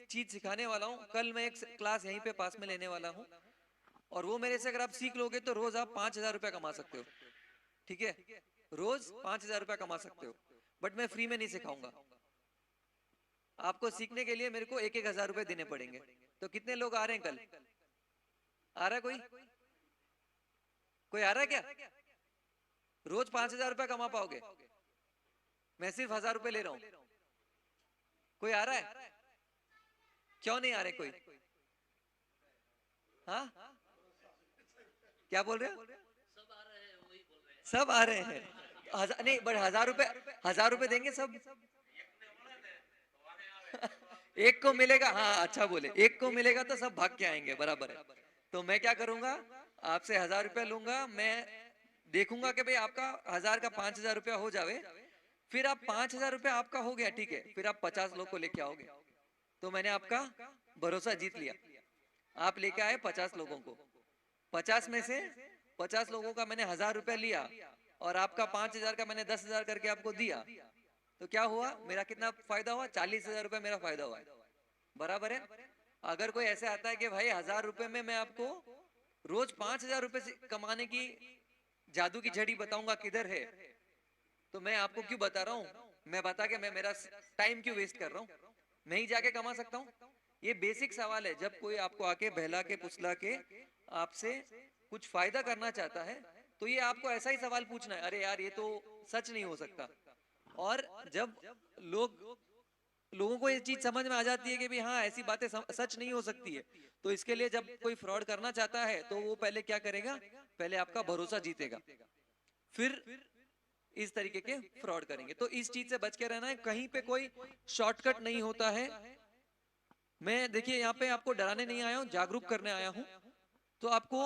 चीज सिखाने वाला हूँ। कल मैं एक क्लास यहीं पे पास में लेने वाला हूँ, और वो मेरे से अगर आप सीख लोगे तो रोज आप 5,000 रुपया कमा सकते हो, ठीक है? रोज 5,000 रुपया कमा सकते हो, बट मैं फ्री में नहीं सिखाऊंगा। आपको सीखने के लिए मेरे को 1,000 रुपए देने पड़ेंगे। तो कितने लोग आ रहे हैं कल? आ रहा है कोई? कोई आ रहा है क्या? रोज 5,000 रुपया कमा पाओगे? मैं सिर्फ 1,000 रुपए ले रहा हूं। कोई आ रहा है? क्यों नहीं आ रहे कोई? हाँ, क्या बोल रहे हो? सब आ रहे हैं। नहीं, बट 1,000 रुपए देंगे सब। एक को मिलेगा, हाँ अच्छा बोले, एक को मिलेगा तो सब भाग के आएंगे, बराबर है। तो मैं क्या करूंगा, आपसे 1,000 रुपया लूंगा, मैं देखूंगा कि भाई आपका 1,000 का 5,000 रुपया हो जावे। फिर आप 5,000 रुपया आपका हो गया, ठीक है, फिर आप 50 लोग को लेके आओगे, तो मैंने आपका भरोसा जीत लिया। आप लेके आए 50 लोगों को, 50 में से 50 लोगों का मैंने 1,000 रुपया लिया, और आपका 5,000 का मैंने 10,000 करके आपको दिया। तो क्या हुआ, मेरा कितना फायदा हुआ? 40,000 रुपया मेरा फायदा हुआ, बराबर है। अगर कोई ऐसे आता है कि भाई 1,000 रुपए में मैं आपको रोज 5,000 रुपए कमाने की जादू की झड़ी बताऊंगा किधर है, तो मैं आपको क्यों बता रहा हूँ? मैं बता के मैं मेरा टाइम क्यों वेस्ट कर रहा हूँ? मैं ही जाके कमा सकता हूँ। ये बेसिक सवाल है। जब कोई आपको आके बहला के पुसला के आपसे कुछ फायदा करना चाहता है, तो ये आपको ऐसा ही सवाल पूछना है, अरे यार ये तो सच नहीं हो सकता। और जब लोगों को ये चीज समझ में आ जाती है कि भी हाँ ऐसी बातें सच नहीं हो सकती है, तो इसके लिए जब कोई फ्रॉड करना चाहता है तो वो पहले क्या करेगा, पहले आपका भरोसा जीतेगा, फिर इस तरीके के फ्रॉड करेंगे। तो इस चीज से बच के रहना है, कहीं पे कोई शॉर्टकट नहीं होता है। मैं देखिए यहाँ पे आपको डराने नहीं आया हूँ, जागरूक करने आया हूँ। तो आपको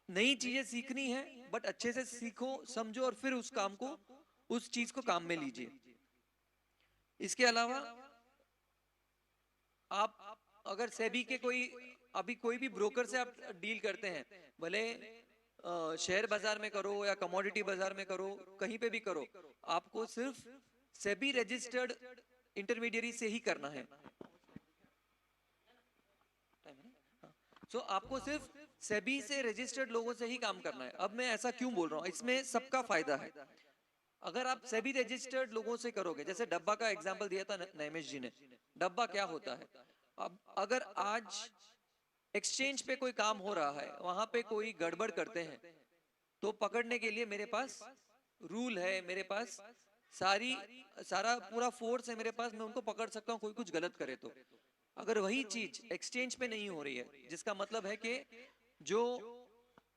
नई चीजें सीखनी है, बट अच्छे से सीखो, समझो, और फिर उस काम को, उस चीज को काम में लीजिए। इसके अलावा आप अगर सेबी के कोई, अभी कोई भी ब्रोकर से आप डील करते हैं, भले शेयर बाजार में करो या कमोडिटी बाजार में करो, कहीं पे भी करो, आपको सिर्फ सेबी रजिस्टर्ड इंटरमीडियरी से ही करना है। सो आपको सिर्फ सेबी से रजिस्टर्ड लोगों से ही काम करना है। अब मैं ऐसा क्यों बोल रहा हूँ, इसमें सबका फायदा है। अगर आप सेबी रजिस्टर्ड लोगों से करोगे, जैसे डब्बा का एग्जांपल दिया था नैमेश जी ने, डब्बा क्या होता है? अब अगर आज एक्सचेंज पे कोई काम हो रहा है, वहां पे कोई गड़बड़ करते हैं, तो पकड़ने के लिए मेरे पास रूल है, मेरे पास सारा पूरा फोर्स है मेरे पास, मैं उनको पकड़ सकता हूँ कोई कुछ गलत करे तो। अगर वही चीज एक्सचेंज पे नहीं हो रही है, जिसका मतलब है कि जो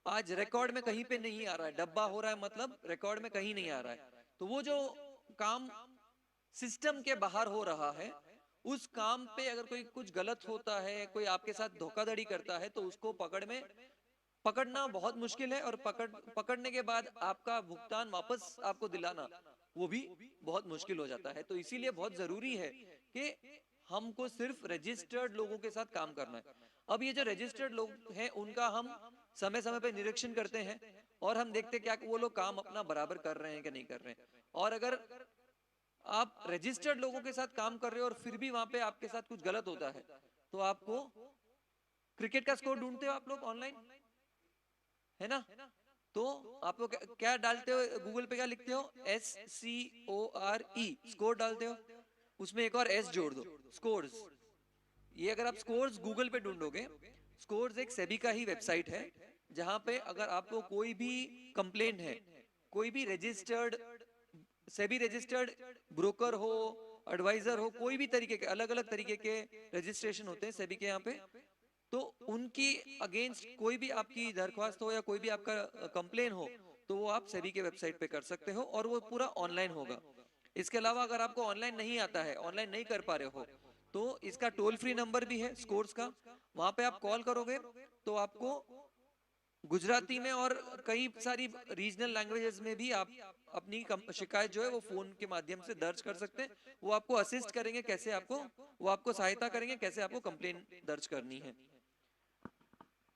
आज रिकॉर्ड में कहीं पे नहीं आ रहा है, डब्बा हो रहा है मतलब रिकॉर्ड में कहीं नहीं आ रहा है, तो वो जो काम सिस्टम के बाहर हो रहा है, उस काम पे अगर कोई कुछ गलत होता है, कोई आपके साथ धोखाधड़ी करता है, तो उसको पकड़ना बहुत मुश्किल है, और पकड़ने के बाद आपका भुगतान वापस आपको दिलाना वो भी बहुत मुश्किल हो जाता है। तो इसीलिए बहुत जरूरी है कि हमको सिर्फ रजिस्टर्ड लोगों के साथ काम करना है। अब ये जो रजिस्टर्ड लोग हैं, उनका हम समय समय पे निरीक्षण करते हैं, और हम देखते हैं क्या वो लोग काम अपना बराबर कर रहे हैं कि नहीं कर रहे हैं। और अगर आप रजिस्टर्ड लोगों के साथ काम कर रहे हो और फिर भी वहां पे आपके साथ कुछ गलत होता है, तो आपको क्रिकेट का स्कोर ढूंढते हो आप लोग ऑनलाइन, है ना? तो आप लोग क्या डालते हो गूगल पे, क्या लिखते हो? SCORE, स्कोर डालते हो, उसमें एक और एस जोड़ दो, स्कोर्स। ये अगर आप स्कोर्स गूगल पे ढूंढोगे, स्कोर्स एक सेबी का ही वेबसाइट है, जहां पे अगर आपको कोई भी कंप्लेंट है, कोई भी रजिस्टर्ड सेबी रजिस्टर्ड ब्रोकर हो, एडवाइजर हो, कोई भी तरीके के अलग अलग तरीके के रजिस्ट्रेशन होते हैं सेबी के यहाँ पे, तो उनकी अगेंस्ट कोई भी आपकी दरख्वास्त हो या कोई भी आपका कंप्लेन हो, तो वो आप सेबी के वेबसाइट पे कर सकते हो, और वो पूरा ऑनलाइन होगा। इसके अलावा अगर आपको ऑनलाइन नहीं आता है, ऑनलाइन नहीं कर पा रहे हो, तो इसका टोल फ्री नंबर भी है स्कोर्स का, वहां पे आप कॉल करोगे तो आपको गुजराती में और कई सारी रीजनल लैंग्वेजेस में भी आप अपनी शिकायत जो है वो फोन के माध्यम से दर्ज कर सकते हैं। वो आपको असिस्ट करेंगे, कैसे आपको वो आपको सहायता करेंगे कैसे आपको कंप्लेन दर्ज करनी है।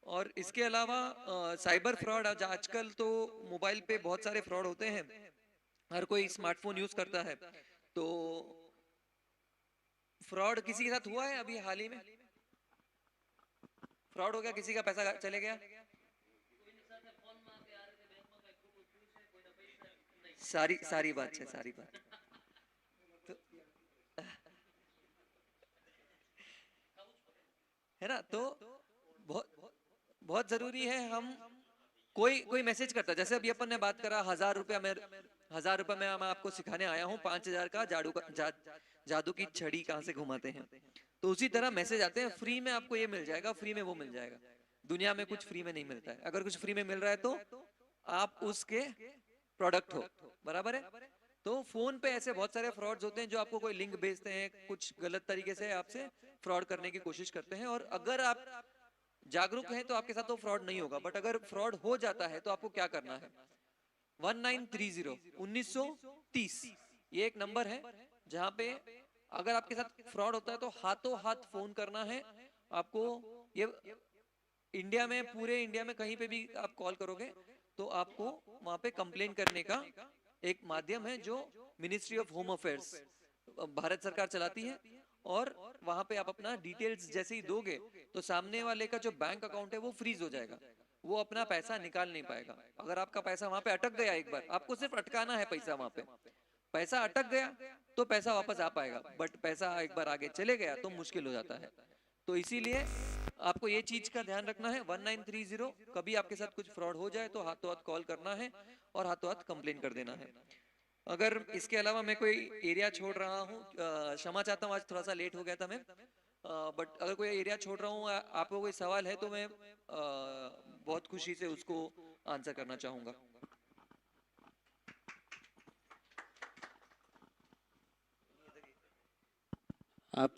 और इसके अलावा साइबर फ्रॉड, आजकल तो मोबाइल पे बहुत सारे फ्रॉड होते हैं, हर कोई स्मार्टफोन यूज करता है, तो फ्रॉड किसी के साथ हुआ है अभी हाल ही में? फ्रॉड हो गया, किसी का पैसा चले गया? सारी सारी बात है, सारी बात तो, है ना? तो बहुत बहुत जरूरी है, हम कोई कोई मैसेज करता है, जैसे अभी अपन ने बात करा 1000 रुपया में, 1000 रुपया में मैं आपको सिखाने आया हूँ 5000 का जादू की छड़ी कहाँ से घुमाते हैं, तो उसी तरह मैसेज आते हैं फ्री में आपको ये मिल जाएगा, फ्री में वो मिल जाएगा। दुनिया में कुछ फ्री में नहीं मिलता है, अगर कुछ फ्री में मिल रहा है तो आप उसके प्रोडक्ट हो, बराबर है? तो फोन पे ऐसे बहुत सारे फ्रॉड्स होते हैं जो आपको कोई लिंक भेजते हैं, कुछ गलत तरीके से आपसे फ्रॉड करने की कोशिश करते हैं, और अगर आप जागरूक हैं तो आपके साथ तो फ्रॉड नहीं होगा, बट अगर फ्रॉड हो जाता है तो आपको क्या करना है? 1930 ये एक नंबर है, जहां पे अगर आपके साथ फ्रॉड होता है तो हाथों हाथ फोन करना है आपको। ये इंडिया में, पूरे इंडिया में कहीं पे भी आप कॉल करोगे तो आपको वहां पे कंप्लेन करने का एक माध्यम है, जो ministry of home affairs Bharat सरकार चलाती है, और वहां पे आप अपना डिटेल्स जैसे ही दोगे तो सामने वाले का जो बैंक अकाउंट है वो फ्रीज हो जाएगा, वो अपना पैसा निकाल नहीं पाएगा। अगर आपका पैसा वहां पे अटक गया, एक बार आपको सिर्फ अटकाना है पैसा, वहां पे पैसा अटक गया तो पैसा वापस आ पाएगा, बट पैसा एक बार आगे चले गया तो मुश्किल हो जाता है। तो इसीलिए आपको ये चीज का ध्यान रखना है, 1930, कभी आपके साथ कुछ फ्रॉड हो जाए तो हाथों हाथ कॉल करना है और हाथों हाथ कंप्लेन कर देना है। अगर इसके अलावा मैं कोई एरिया छोड़ रहा हूँ, क्षमा चाहता हूँ, आज थोड़ा सा लेट हो गया था मैं, बट अगर कोई एरिया छोड़ रहा हूँ, आपको कोई सवाल है तो मैं बहुत खुशी से उसको आंसर करना चाहूंगा। આપ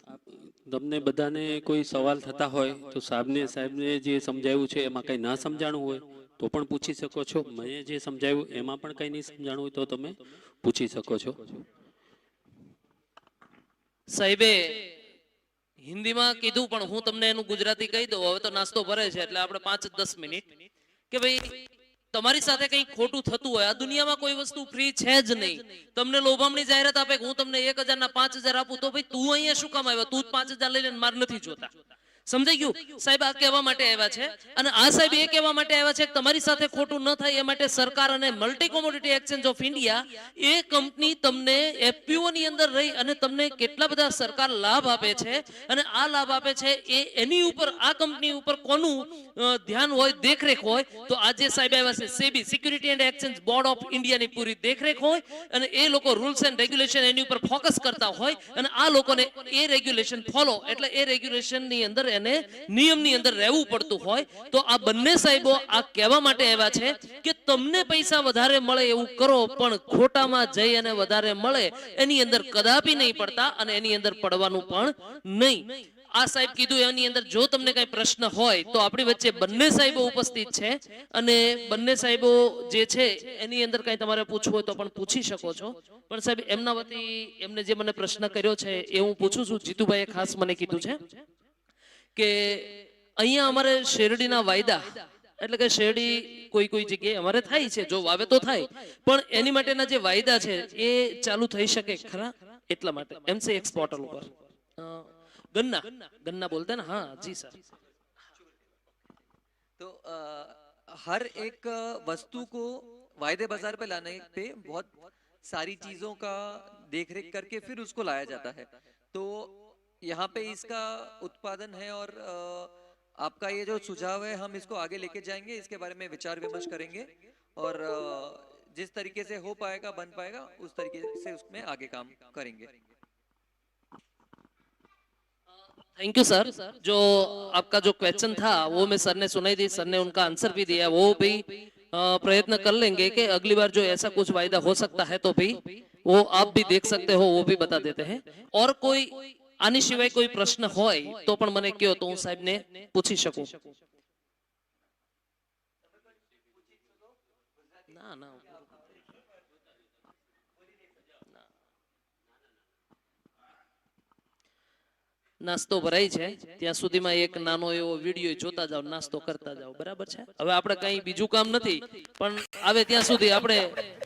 તમને બધાને કોઈ સવાલ થતા હોય તો સાહેબને જે સમજાવ્યું છે એમાં કંઈ ના સમજાણું હોય તો પણ પૂછી શકો છો. મેં જે સમજાવ્યું એમાં પણ કંઈ નહીં સમજાણું હોય તો તમે પૂછી શકો છો. સાહેબે હિન્દીમાં કીધું પણ હું તમને એનું ગુજરાતી કહી દઉં. હવે તો નાસ્તો ભરે છે એટલે આપણે 5-10 મિનિટ કે ભાઈ તમારી સાથે કંઈ ખોટું થતું હોય, આ દુનિયામાં કોઈ વસ્તુ ફ્રી છે જ નહીં. તમને લોભામણી જાહેરાત આપે કે હું તમને 1000 ના 5000 આપું, તો ભાઈ તું અહીંયા શું કામ આવ્યો? તું જ 5000 લઈ લે, માર નથી જોતા. સમજાઈ ગયું સાહેબ? આ કહેવા માટે આવ્યા છે. અને આ સાહેબ એ કહેવા માટે આવ્યા છે કે તમારી સાથે ખોટું ન થાય એ માટે સરકાર અને multi commodity exchange of India A company તમને એફપીઓ ની અંદર રહી અને તમને કેટલા બધા સરકાર લાભ આપે છે અને આ લાભ આપે છે એ એની ઉપર આ કંપની ઉપર કોનું ધ્યાન હોય, દેખરેખ હોય, તો આજે સાહેબ આવ્યા છે SEBI security and exchange board of ઇન્ડિયાની પૂરી દેખરેખ હોય અને એ લોકો રૂલ્સ એન્ડ રેગ્યુલેશન એની ઉપર ફોકસ કરતા હોય અને આ લોકોને એ રેગ્યુલેશન ફોલો એટલે એ રેગ્યુલેશન ની અંદર એને નિયમની અંદર રહેવું પડતું હોય. તો આ બંને સાહેબો આ કહેવા માટે આવ્યા છે કે તમને પૈસા વધારે મળે એવું કરો, પણ ખોટામાં જઈ અને વધારે મળે એની અંદર કદાપી નહીં પડતા અને એની અંદર પડવાનું પણ નહીં. આ સાહેબ કીધું એની અંદર જો તમને કઈ પ્રશ્ન હોય તો આપણી વચ્ચે બંને સાહેબો ઉપસ્થિત છે અને બંને સાહેબો જે છે એની અંદર કઈ તમારે પૂછવું હોય તો પણ પૂછી શકો છો. પણ સાહેબ એમના વતી એમને જે મને પ્રશ્ન કર્યો છે એ હું પૂછું છું. જીતુભાઈએ ખાસ મને કીધું છે કે અહીંયા અમારે શેરડીના વાયદા એટલે કે શેરડી કોઈ જગ્યાએ અમારે થાય છે, જો વાવે તો થાય, પણ એની માટેના જે વાયદા છે એ ચાલુ થઈ શકે ખરા? એટલા માટે એમસીએક્સ પોર્ટલ ઉપર गन्ना गन्ना बोलते हैं ना, हाँ जी सर. तो हर एक वस्तु को वायदे बाजार पे लाने पे बहुत सारी चीजों का देख रेख करके फिर उसको लाया जाता है. तो यहाँ पे इसका उत्पादन है और आपका ये जो सुझाव है हम इसको आगे लेके जाएंगे, इसके बारे में विचार विमर्श करेंगे और जिस तरीके से हो पाएगा बन पाएगा उस तरीके से उसमें आगे काम करेंगे. Thank you sir. जो आपका जो क्वेश्चन था वो मैं सर ने सुनाई दी, सर ने उनका आंसर भी दिया. वो भी प्रयत्न कर लेंगे कि अगली बार जो ऐसा कुछ वायदा हो सकता है तो भी वो आप भी देख सकते हो, वो भी बता देते हैं. और कोई આની સિવાય કોઈ પ્રશ્ન હોય તો પણ મને કહો તો હું સાહેબને પૂછી શકું. ના ના નાસ્તો ભરાય છે ત્યાં સુધીમાં એક નાનો એવો વિડિયો જોતા જાવ, નાસ્તો કરતા જાવ, બરાબર છે? હવે આપણે કઈ બીજું કામ નથી પણ આવે ત્યાં સુધી આપણે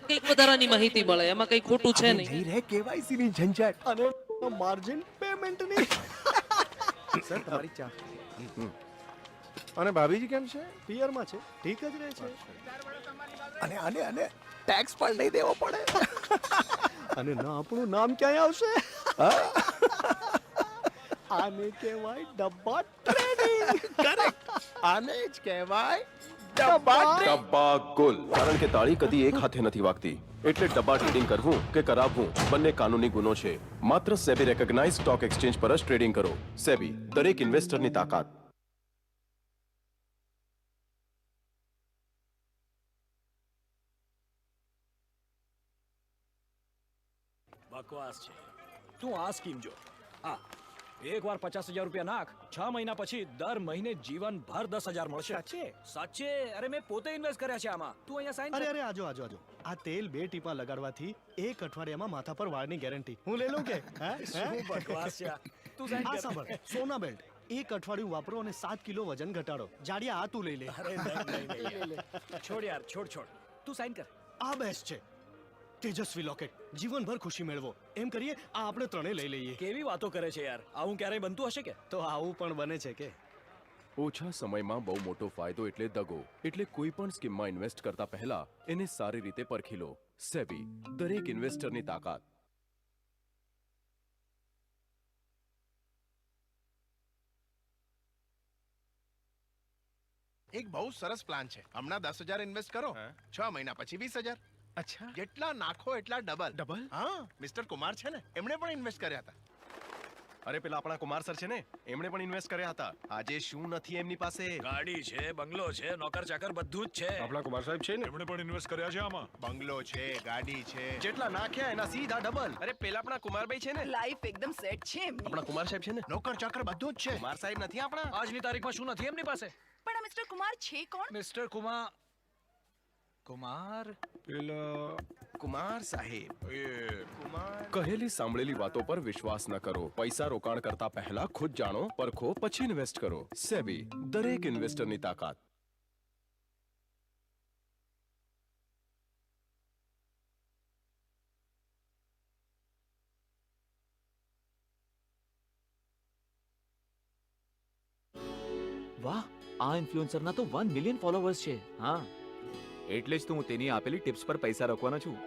કઈક વધારાની માહિતી મળે, એમાં કઈ ખોટું છે નહીં. નહીં રહે કેવાયસી ની ઝંઝટ અને માર્જિન પેમેન્ટ ની. સર તમારી ચા. અને ભાભીજી કેમ છે? પિયર માં છે, ઠીક જ રહે છે. અને અને અને ટેક્સ પણ નહીં દેવો પડે. અને ના આપણું નામ ક્યાં આવશે? આને કહેવાય ડબ્બા ટ્રેડિંગ. કરેક્ટ, આને જ કહેવાય ડબ્બા ડબ્બા ગુલ. કારણ કે તાળી કદી એક હાથે નથી વાગતી, એટલે ડબ્બા ટ્રેડિંગ કરવું કે કરાવવું બંને કાનૂની ગુનો છે. માત્ર સેબી રેકોગ્નાઇઝ સ્ટોક એક્સચેન્જ પર જ ટ્રેડિંગ કરો. સેબી, દરેક ઇન્વેસ્ટરની તાકાત. બકવાસ છે. તું આ સ્કીમ જો. હા, એકવાર 50,000 રૂપિયા નાખ, 6 મહિના પછી દર મહિને જીવનભર 10,000 મળશે. સાચે? સાચે. અરે મેં પોતે ઇન્વેસ્ટ કર્યા છે આમાં. તું અહીંયા સાઈન અરે અરે આજો આજો આજો. આ તેલ 2 ટીપા લગાડવાથી એક અઠવાડિયામાં માથા પર વાળની ગેરંટી. હું લઈ લઉં કે? શું બકવાસ છે આ? તું સાઈન આ કર. સાંભળ, સોના બેલ્ટ એક અઠવાડિયું વાપરો અને 7 કિલો વજન ઘટાડો. જાડિયા આ તું લઈ લે. અરે નહીં. છોડ યાર, છોડ. તું સાઈન કર. આ બેસ્ટ છે. તેજસ્વી લોકેટ, જીવનભર ખુશી મેળવો. એમ કરીએ આ આપણે ત્રણે લઈ લઈએ. કેવી વાતો કરે છે યાર? આવું ક્યારેય બનતું હશે કે? તો આવું પણ બને છે કે? ઓછા સમયમાં બહુ મોટો ફાયદો એટલે દગો. એટલે કોઈ પણ સ્કીમમાં ઇન્વેસ્ટ કરતા પહેલા એને સારી રીતે પરખી લો. સેબી, દરેક ઇન્વેસ્ટરની તાકાત. એક બહુ સરસ પ્લાન છે. હમણાં 10,000 ઇન્વેસ્ટ કરો, 6 મહિના પછી 20,000. અચ્છા, જેટલા નાખો એટલા ડબલ. ડબલ? હા, મિસ્ટર કુમાર છે ને, એમણે પણ ઇન્વેસ્ટ કર્યા હતા. અરે પેલા આપણા કુમાર સર છે ને, એમણે પણ ઇન્વેસ્ટ કર્યા હતા. આજે શું નથી એમની પાસે? ગાડી છે, બંગલો છે, નોકર ચાકર બધું જ છે. આપણા કુમાર સાહેબ છે ને, એમણે પણ ઇન્વેસ્ટ કર્યા છે આમાં. બંગલો છે, ગાડી છે. જેટલા નાખ્યા એના સીધા ડબલ. અરે પેલા આપણા કુમારભાઈ છે ને, લાઈફ એકદમ સેટ છે એમની. આપણા કુમાર સાહેબ છે ને, નોકર ચાકર બધું જ છે. કુમાર સાહેબ નથી આપણા? આજની તારીખમાં શું નથી એમની પાસે? પણ આ મિસ્ટર કુમાર છે કોણ? મિસ્ટર કુમાર પેલા કુમાર સાહેબ. કુમાર કહેલી સાંભળેલી વાતો પર વિશ્વાસ ન કરો. પૈસા રોકાણ કરતા પહેલા ખુદ જાણો, પરખો, પછી ઇન્વેસ્ટ કરો. સેબી, દરેક ઇન્વેસ્ટરની તાકાત. વાહ, આ ઇન્ફ્લુએન્સરના તો 1 મિલિયન ફોલોવર્સ છે. હા, એટલે જ તો હું તેની આપેલી ટિપ્સ પર પૈસા રોકવાનો છું.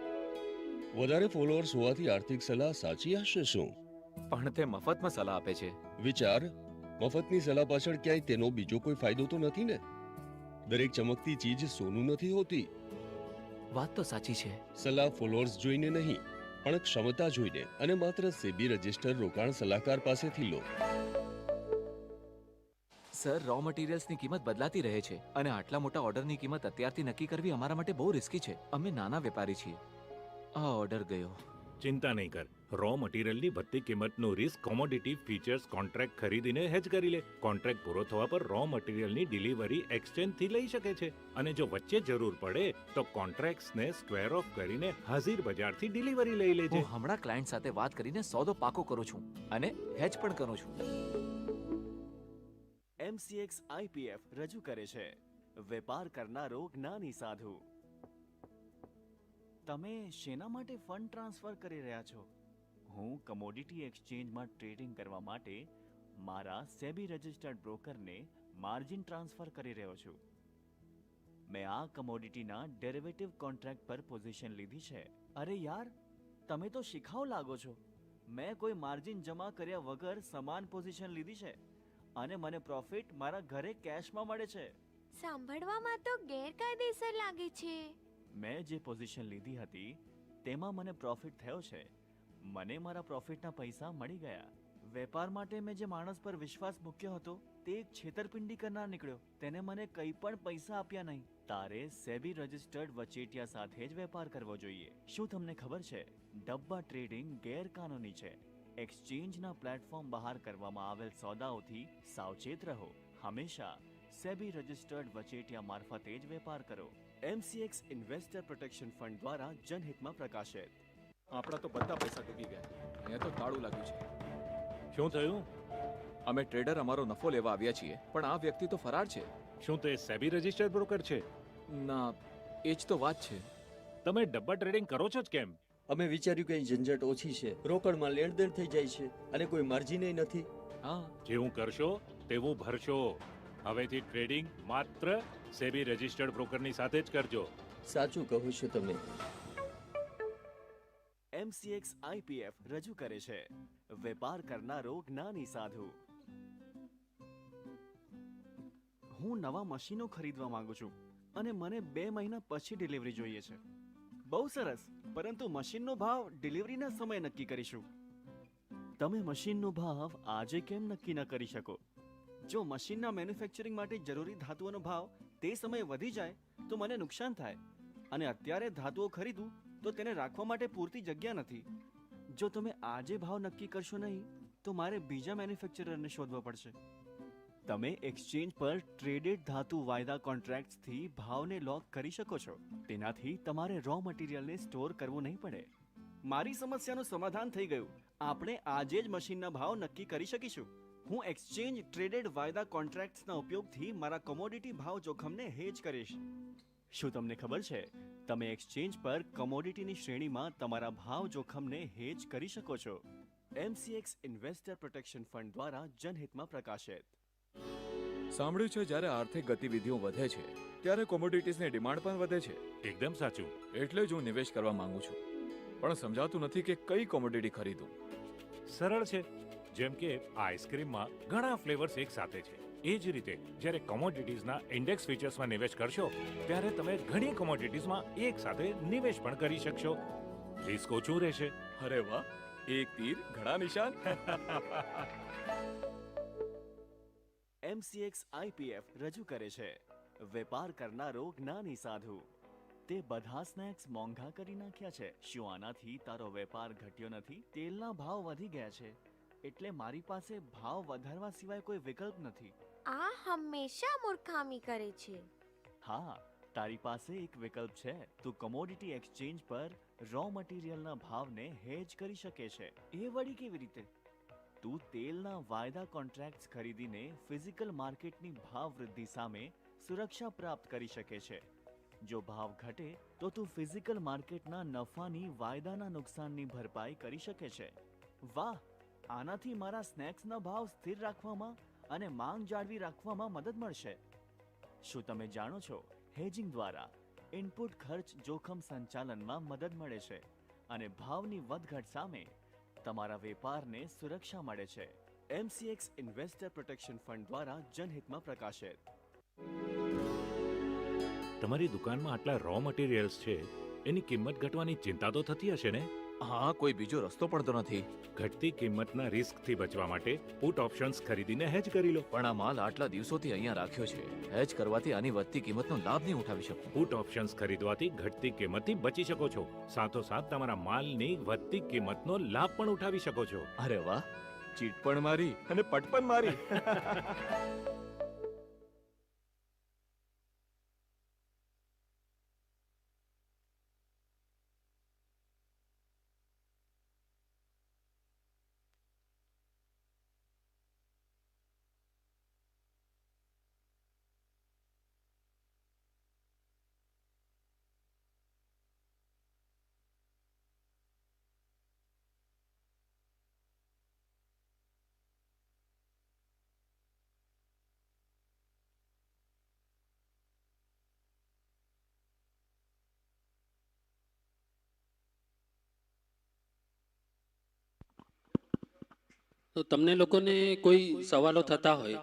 વધારે ફોલોઅર્સ હોવાથી આર્થિક સલાહ સાચી હશે શું? પણ તે મફતમાં સલાહ આપે છે. વિચાર, મફતની સલાહ પાછળ ક્યાંય તેનો બીજો કોઈ ફાયદો તો નથી ને? દરેક ચમકતી ચીજ સોનું નથી હોતી. વાત તો સાચી છે. સલાહ ફોલોઅર્સ જોઈને નહીં, પણ ક્ષમતા જોઈને અને માત્ર સેબી રજિસ્ટર રોકાણ સલાહકાર પાસેથી લો. સર, રો મટીરિયલ્સની કિંમત બદલાતી રહે છે અને આટલા મોટા ઓર્ડરની કિંમત અત્યારથી નક્કી કરવી અમારા માટે બહુ રિસ્કી છે. અમે નાના વેપારી છીએ. આ ઓર્ડર ગયો. ચિંતા નહીં કર. રો મટીરિયલની વધતી કિંમતનું રિસ્ક કોમોડિટી ફીચર્સ કોન્ટ્રાક્ટ ખરીદીને હેજ કરી લે. કોન્ટ્રાક્ટ પૂરો થવા પર રો મટીરિયલની ડિલિવરી એક્સચેન્જથી લઈ શકે છે અને જો વચ્ચે જરૂર પડે તો કોન્ટ્રાક્ટ્સને સ્ક્વેર ઓફ કરીને હાજર બજારથી ડિલિવરી લઈ લેજે. હું હમણાં ક્લાયન્ટ સાથે વાત કરીને સોદો પાકો કરું છું અને હેજ પણ કરું છું. MCX IPF રજૂ કરે છે વેપાર કરનારો જ્ઞાની સાધુ. તમે શેના માટે ફંડ ટ્રાન્સફર કરી રહ્યા છો? હું કમોડિટી એક્સચેન્જમાં ટ્રેડિંગ કરવા માટે મારા સેબી રજિસ્ટર્ડ બ્રોકરને માર્જિન ટ્રાન્સફર કરી રહ્યો છું. મેં આ કમોડિટીના ડેરિવેટિવ કોન્ટ્રાક્ટ પર પોઝિશન લીધી છે. અરે યાર, તમે તો શિખાઉ લાગો છો. મેં કોઈ માર્જિન જમા કર્યા વગર સમાન પોઝિશન લીધી છે અને મને પ્રોફિટ મારા ઘરે કેશમાં મળે છે. સાંભળવામાં તો ગેરકાયદેસર લાગે છે. મેં જે પોઝિશન લીધી હતી તેમાં મને પ્રોફિટ થયો છે. મને મારા પ્રોફિટના પૈસા મળી ગયા. વેપાર માટે મેં જે માણસ પર વિશ્વાસ મૂક્યો હતો તે એક છેતરપિંડી કરનાર નીકળ્યો. તેને મને કંઈ પણ પૈસા આપ્યા નહીં. તારે સેબી રજિસ્ટર્ડ વચેટિયા સાથે જ વેપાર કરવો જોઈએ. શું તમને ખબર છે, ડબ્બા ટ્રેડિંગ ગેરકાનૂની છે. એક્સચેન્જના પ્લેટફોર્મ બહાર કરવામાં આવેલ સોદાઓથી સાવચેત રહો. હંમેશા સેબી રજિસ્ટર્ડ વચેટિયા મારફતે જ વેપાર કરો. MCX ઇન્વેસ્ટર પ્રોટેક્શન ફંડ દ્વારા જનહિતમાં પ્રકાશિત. આપણા તો બધા પૈસા ડૂબી ગયા. અહીંયા તો તાળું લાગ્યું છે. શું થયું? અમે ટ્રેડર અમારો નફો લેવા આવ્યા છીએ, પણ આ વ્યક્તિ તો ફરાર છે. શું તે સેબી રજિસ્ટર્ડ બ્રોકર છે? ના, એ જ તો વાત છે. તમે ડબ્બા ટ્રેડિંગ કરો છો જ કેમ? અમે વિચાર્યું કે અહીં ઝંઝટ ઓછી છે, રોકડમાં લેણદેણ થઈ જાય છે અને કોઈ માર્જિન નથી. હા, જેવું કરશો તેવું ભરશો. હવેથી ટ્રેડિંગ માત્ર સેબી રજિસ્ટર્ડ બ્રોકરની સાથે જ કરજો. સાચું કહો છો તમે. MCX IPF રજૂ કરે છે વેપાર કરનારો જ્ઞાની સાધુ. હું નવા મશીનો ખરીદવા માંગુ છું અને મને 2 મહિના પછી ડિલિવરી જોઈએ છે. બહુ સરસ, પરંતુ મશીનનો ભાવ ડિલિવરીના સમયે નક્કી કરીશું. તમે મશીનનો ભાવ આજે કેમ નક્કી ન કરી શકો? જો મશીનના મેન્યુફેક્ચરિંગ માટે જરૂરી ધાતુઓનો ભાવ તે સમયે વધી જાય તો મને નુકસાન થાય અને અત્યારે ધાતુઓ ખરીદું તો તેને રાખવા માટે પૂરતી જગ્યા નથી. જો તમે આજે ભાવ નક્કી કરશો નહીં તો મારે બીજા મેન્યુફેક્ચરરને શોધવા પડશે. તમે એક્સચેન્જ પર ટ્રેડેડ ધાતુ વાયદા કોન્ટ્રાક્ટ્સથી ભાવને લોક કરી શકો છો. તેનાથી તમારે રો મટીરિયલને સ્ટોર કરવું નહીં પડે. મારી સમસ્યાનું સમાધાન થઈ ગયું. આપણે આજે જ મશીનના ભાવ નક્કી કરી શકીશું. હું એક્સચેન્જ ટ્રેડેડ વાયદા કોન્ટ્રાક્ટ્સના ઉપયોગથી મારા કોમોડિટી ભાવ જોખમને હેજ કરીશ. શું તમને ખબર છે, તમે એક્સચેન્જ પર કોમોડિટીની શ્રેણીમાં તમારા ભાવ જોખમને હેજ કરી શકો છો. MCX ઇન્વેસ્ટર પ્રોટેક્શન ફંડ દ્વારા જનહિતમાં પ્રકાશિત. સાંભળ્યું છે જ્યારે આર્થિક ગતિવિધિઓ વધે છે ત્યારે કોમોડિટીઝની ડિમાન્ડ પણ વધે છે. એકદમ સાચું. એટલે જ હું નિવેશ કરવા માંગુ છું, પણ સમજાતું નથી કે કઈ કોમોડિટી ખરીદું. સરળ છે. જેમ કે આઈસ્ક્રીમમાં ઘણા ફ્લેવર્સ એક સાથે છે, એ જ રીતે જ્યારે કોમોડિટીઝના ઇન્ડેક્સ ફીચર્સમાં નિવેશ કરશો ત્યારે તમે ઘણી કોમોડિટીઝમાં એક સાથે નિવેશ પણ કરી શકશો. રિસ્ક ઓછું રહેશે. અરે વાહ, એક તીર ઘણા નિશાન. MCX IPF રજૂ કરે છે વેપાર કરનારો જ્ઞાની સાધુ. તે બધા સ્નેક્સ મોંઘા કરી નાખ્યા છે. શું આનાથી તારો વેપાર ઘટ્યો નથી? તેલના ભાવ વધી ગયા છે એટલે મારી પાસે ભાવ વધારવા સિવાય કોઈ વિકલ્પ નથી. આ હંમેશા મૂર્ખામી કરે છે. હા, તારી પાસે એક વિકલ્પ છે. તું કમોડિટી એક્સચેન્જ પર રો મટીરિયલના ભાવને હેજ કરી શકે છે. એ વળી કેવી રીતે? તું તેલના વાયદા કોન્ટ્રાક્ટ્સ ખરીદીને ફિઝિકલ માર્કેટની ભાવ વૃદ્ધિ સામે સુરક્ષા પ્રાપ્ત કરી શકે છે. જો ભાવ ઘટે તો તું ફિઝિકલ માર્કેટના નફાની વાયદાના નુકસાનની ભરપાઈ કરી શકે છે. વાહ, આનાથી મારા સ્નેક્સના ભાવ સ્થિર રાખવામાં અને માંગ જાળવી રાખવામાં મદદ મળશે. શું તમે જાણો છો, હેજિંગ દ્વારા ઇનપુટ ખર્ચ જોખમ સંચાલનમાં મદદ મળે છે અને ભાવની વધઘટ સામે તમારા વેપારને સુરક્ષા મળે છે. MCX ઇન્વેસ્ટર પ્રોટેક્શન ફંડ દ્વારા જનહિતમાં પ્રકાશિત. તમારી દુકાનમાં આટલા રો મટીરિયલ્સ છે, એની કિંમત ઘટવાની ચિંતા તો થતી હશે ને? હા, કોઈ બીજો રસ્તો પણ તો નથી. ઘટતી કિંમતના રિસ્કથી બચવા માટે પુટ ઓપ્શન્સ ખરીદીને હેજ કરી લો. પણ આ માલ આટલા દિવસોથી અહીંયા રાખ્યો છે. હેજ કરવાથી આની વધતી કિંમતનો લાભ નહીં ઉઠાવી શકું. પુટ ઓપ્શન્સ ખરીદવાથી ઘટતી કિંમતથી બચી શકો છો. સાથોસાથ તમારા માલની વધતી કિંમતનો લાભ પણ ઉઠાવી શકો છો. અરે વાહ, ચીટ પણ મારી અને પટ પણ મારી. તો તમને લોકોને કોઈ સવાલો થતા હોય